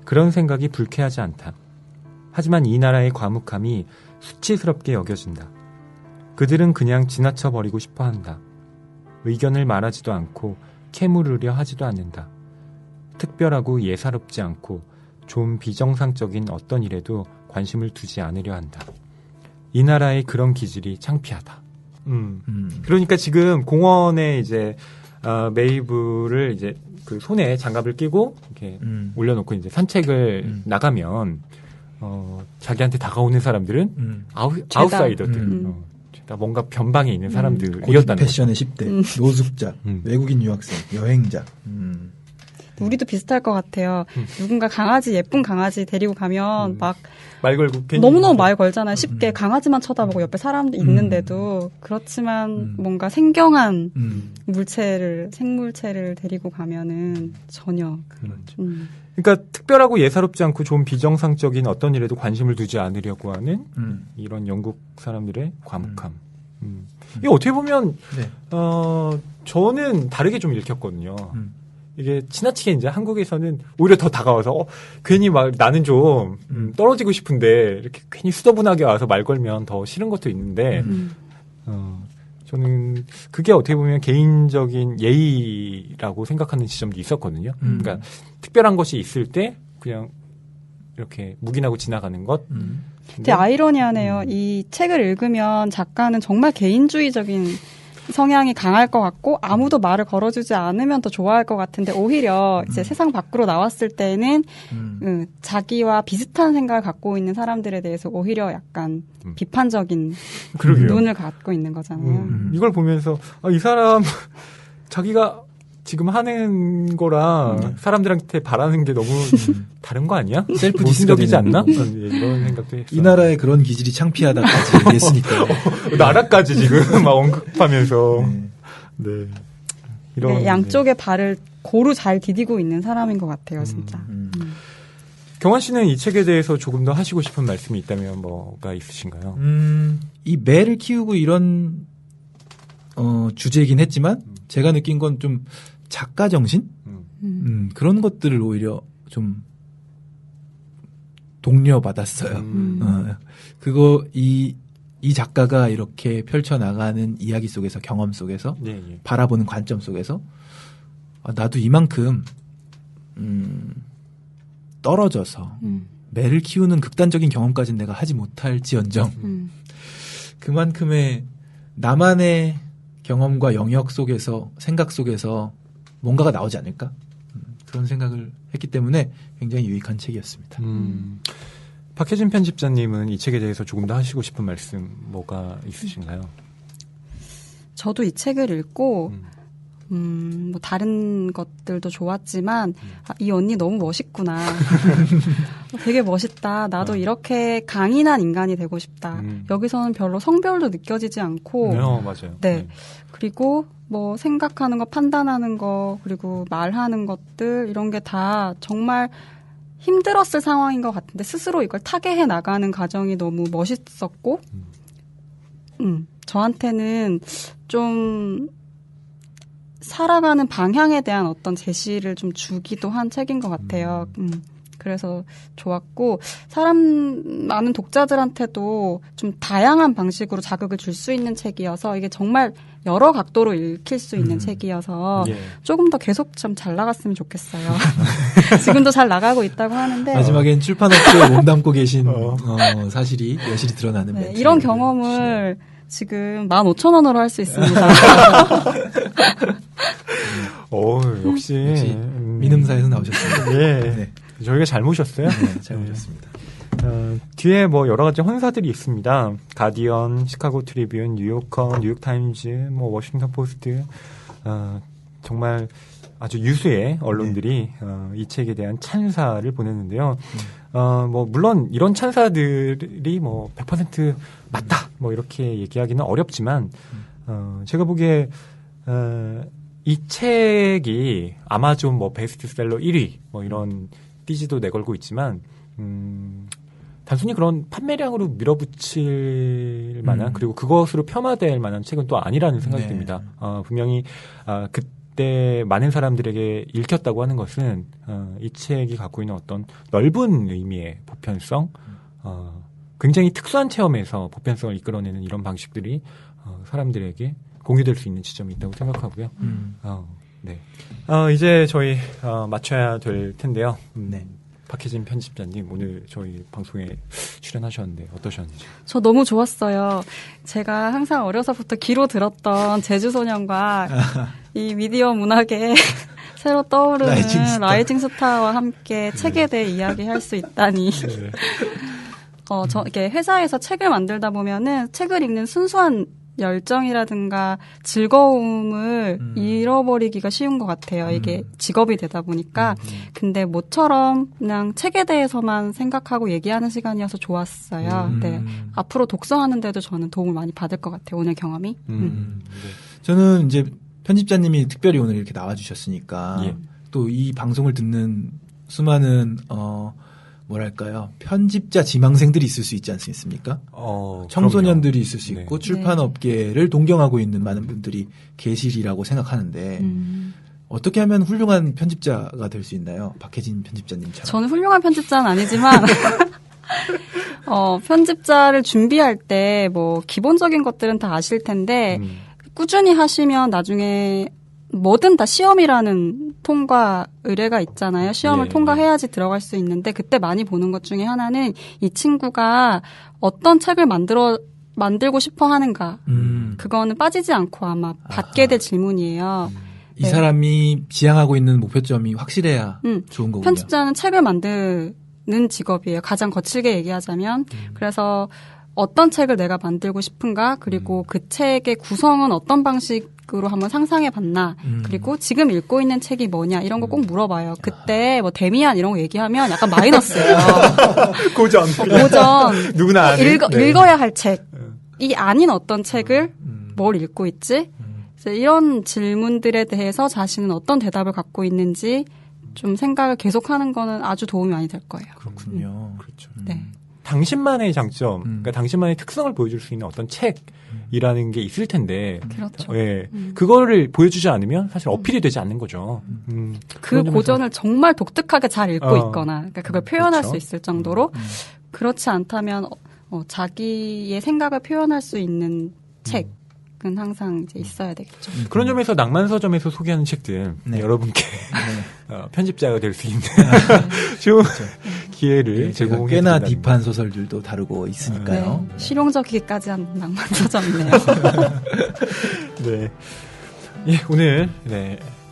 그런 생각이 불쾌하지 않다. 하지만 이 나라의 과묵함이 수치스럽게 여겨진다. 그들은 그냥 지나쳐 버리고 싶어 한다. 의견을 말하지도 않고 캐물으려 하지도 않는다. 특별하고 예사롭지 않고 좀 비정상적인 어떤 일에도 관심을 두지 않으려 한다. 이 나라의 그런 기질이 창피하다. 그러니까 지금 공원에 이제 메이블을 이제 그 손에 장갑을 끼고 이렇게 올려놓고 이제 산책을 나가면 자기한테 다가오는 사람들은 아웃사이더들. 뭔가 변방에 있는 사람들이었다는 고딕 패션의 10대, 노숙자, 외국인 유학생, 여행자. 우리도 비슷할 것 같아요. 누군가 예쁜 강아지 데리고 가면 막 말 걸고 너무너무 말 걸잖아요. 쉽게 강아지만 쳐다보고 옆에 사람도 있는데도 그렇지만 뭔가 생경한 생물체를 데리고 가면은 전혀. 그러니까 특별하고 예사롭지 않고 좀 비정상적인 어떤 일에도 관심을 두지 않으려고 하는 이런 영국 사람들의 과묵함. 이게 어떻게 보면 네. 저는 다르게 좀 읽혔거든요. 이게 지나치게 이제 한국에서는 오히려 더 다가와서 괜히 막 나는 좀 떨어지고 싶은데 이렇게 괜히 수더분하게 와서 말 걸면 더 싫은 것도 있는데 저는 그게 어떻게 보면 개인적인 예의라고 생각하는 지점도 있었거든요. 그러니까 특별한 것이 있을 때 그냥 이렇게 묵인하고 지나가는 것. 되게 아이러니하네요. 이 책을 읽으면 작가는 정말 개인주의적인 성향이 강할 것 같고 아무도 말을 걸어주지 않으면 더 좋아할 것 같은데 오히려 이제 세상 밖으로 나왔을 때는 자기와 비슷한 생각을 갖고 있는 사람들에 대해서 오히려 약간 비판적인 눈을 갖고 있는 거잖아요. 이걸 보면서 이 사람 자기가 지금 하는 거랑 사람들한테 바라는 게 너무 다른 거 아니야? 셀프 모순적이지 디스가 않나? 이런 생각도 했어요. 이 나라의 그런 기질이 창피하다까지 얘기했으니까. 나라까지 지금 막 언급하면서. 네. 이런. 네, 양쪽의 발을 고루 잘 디디고 있는 사람인 것 같아요, 진짜. 경환 씨는 이 책에 대해서 조금 더 하시고 싶은 말씀이 있다면 뭐가 있으신가요? 이 매를 키우고 이런 주제이긴 했지만 제가 느낀 건 좀 작가 정신? 그런 것들을 오히려 좀 독려받았어요. 이 작가가 이렇게 펼쳐나가는 이야기 속에서, 경험 속에서, 바라보는 관점 속에서, 나도 이만큼, 떨어져서, 매를 키우는 극단적인 경험까지는 내가 하지 못할지언정, 그만큼의 나만의 경험과 영역 속에서, 생각 속에서 뭔가가 나오지 않을까? 그런 생각을 했기 때문에 굉장히 유익한 책이었습니다. 박혜진 편집자님은 이 책에 대해서 조금 더 하시고 싶은 말씀 뭐가 있으신가요? 저도 이 책을 읽고 뭐 다른 것들도 좋았지만 이 언니 너무 멋있구나. 되게 멋있다. 나도 이렇게 강인한 인간이 되고 싶다. 여기서는 별로 성별도 느껴지지 않고 맞아요. 네. 그리고 뭐 생각하는 거, 판단하는 거, 그리고 말하는 것들 이런 게 다 정말 힘들었을 상황인 것 같은데 스스로 이걸 타개해 나가는 과정이 너무 멋있었고 저한테는 좀 살아가는 방향에 대한 어떤 제시를 좀 주기도 한 책인 것 같아요. 그래서 좋았고 많은 독자들한테도 좀 다양한 방식으로 자극을 줄 수 있는 책이어서 이게 정말 여러 각도로 읽힐 수 있는 책이어서 조금 더 계속 좀 잘 나갔으면 좋겠어요. 지금도 잘 나가고 있다고 하는데 마지막엔 출판업계에 몸담고 계신 사실이 여실히 드러나는 멘트. 이런 경험을 지금 15,000원으로 할 수 있습니다. 역시 민음사에서 나오셨습니다. 네. 저희가 잘 모셨어요. 네, 잘 모셨습니다. 뒤에 뭐 여러 가지 혼사들이 있습니다. 가디언, 시카고 트리뷴, 뉴요커, 뉴욕타임즈, 뭐 워싱턴 포스트, 정말 아주 유수의 언론들이 이 책에 대한 찬사를 보냈는데요. 뭐 물론 이런 찬사들이 뭐 100% 맞다 뭐 이렇게 얘기하기는 어렵지만 제가 보기에 이 책이 아마존 뭐 베스트셀러 1위 뭐 이런 띠지도 내걸고 있지만 단순히 그런 판매량으로 밀어붙일 만한 그리고 그것으로 폄하될 만한 책은 또 아니라는 생각이 듭니다. 분명히 그때 많은 사람들에게 읽혔다고 하는 것은 이 책이 갖고 있는 어떤 넓은 의미의 보편성, 굉장히 특수한 체험에서 보편성을 이끌어내는 이런 방식들이 사람들에게 공유될 수 있는 지점이 있다고 생각하고요. 네. 이제 저희 마쳐야 될 텐데요. 네. 박혜진 편집자님 오늘 저희 방송에 출연하셨는데 어떠셨는지? 저 너무 좋았어요. 제가 항상 어려서부터 귀로 들었던 제주소년과 이 미디어 문학의 새로 떠오르는 라이징 스타와 함께 책에 대해 이야기할 수 있다니. 네. 이렇게 회사에서 책을 만들다 보면은 책을 읽는 순수한 열정이라든가 즐거움을 잃어버리기가 쉬운 것 같아요. 이게 직업이 되다 보니까. 근데 모처럼 그냥 책에 대해서만 생각하고 얘기하는 시간이어서 좋았어요. 네. 앞으로 독서하는 데도 저는 도움을 많이 받을 것 같아요. 오늘 경험이. 네. 저는 이제 편집자님이 특별히 오늘 이렇게 나와주셨으니까 또 이 방송을 듣는 수많은 뭐랄까요, 편집자 지망생들이 있을 수 있지 않습니까? 청소년들이 그럼요. 있을 수 있고 출판업계를 동경하고 있는 많은 분들이 계시리라고 생각하는데 어떻게 하면 훌륭한 편집자가 될 수 있나요? 박혜진 편집자님처럼. 저는 훌륭한 편집자는 아니지만 편집자를 준비할 때 뭐 기본적인 것들은 다 아실 텐데 꾸준히 하시면 나중에 뭐든 다 시험이라는 통과 의뢰가 있잖아요. 시험을 통과해야지 들어갈 수 있는데 그때 많이 보는 것 중에 하나는 이 친구가 어떤 책을 만들고 싶어 하는가. 그거는 빠지지 않고 아마 받게 될 질문이에요. 이 사람이 지향하고 있는 목표점이 확실해야 좋은 거군요. 편집자는 책을 만드는 직업이에요. 가장 거칠게 얘기하자면. 그래서 어떤 책을 내가 만들고 싶은가, 그리고 그 책의 구성은 어떤 방식으로 한번 상상해 봤나, 그리고 지금 읽고 있는 책이 뭐냐, 이런 거 꼭 물어봐요. 그때 뭐 데미안 이런 거 얘기하면 약간 마이너스예요. 고전. 누구나 아는. 읽어야 할 책이 아닌 어떤 책을 뭘 읽고 있지? 이런 질문들에 대해서 자신은 어떤 대답을 갖고 있는지 좀 생각을 계속하는 거는 아주 도움이 많이 될 거예요. 그렇군요. 그렇죠. 네. 당신만의 장점, 그러니까 당신만의 특성을 보여줄 수 있는 어떤 책이라는 게 있을 텐데, 그렇죠. 예, 그거를 보여주지 않으면 사실 어필이 되지 않는 거죠. 그 고전을 정말 독특하게 잘 읽고 있거나, 그러니까 그걸 표현할 그렇죠. 수 있을 정도로 그렇지 않다면 자기의 생각을 표현할 수 있는 책은 항상 이제 있어야 되겠죠. 그런 점에서 낭만서점에서 소개하는 책들 여러분께 편집자가 될 수 있는 좋은 기회를 제공해 꽤나 딥한 소설들도 다루고 있으니까요. 네. 실용적이기까지 한 낭만서점이네요. 네. 예, 오늘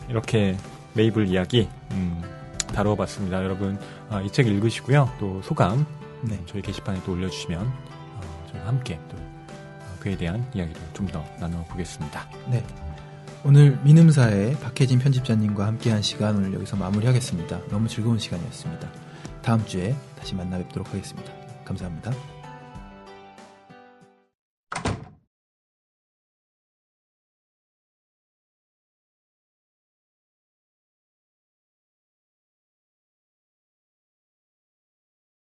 이렇게 메이블 이야기 다뤄봤습니다. 여러분 이 책 읽으시고요. 또 소감 저희 게시판에 또 올려주시면 저희가 함께 또 그에 대한 이야기를 좀 더 나눠보겠습니다. 네. 오늘 민음사의 박혜진 편집자님과 함께한 시간 오늘 여기서 마무리하겠습니다. 너무 즐거운 시간이었습니다. 다음 주에 다시 만나 뵙도록 하겠습니다. 감사합니다.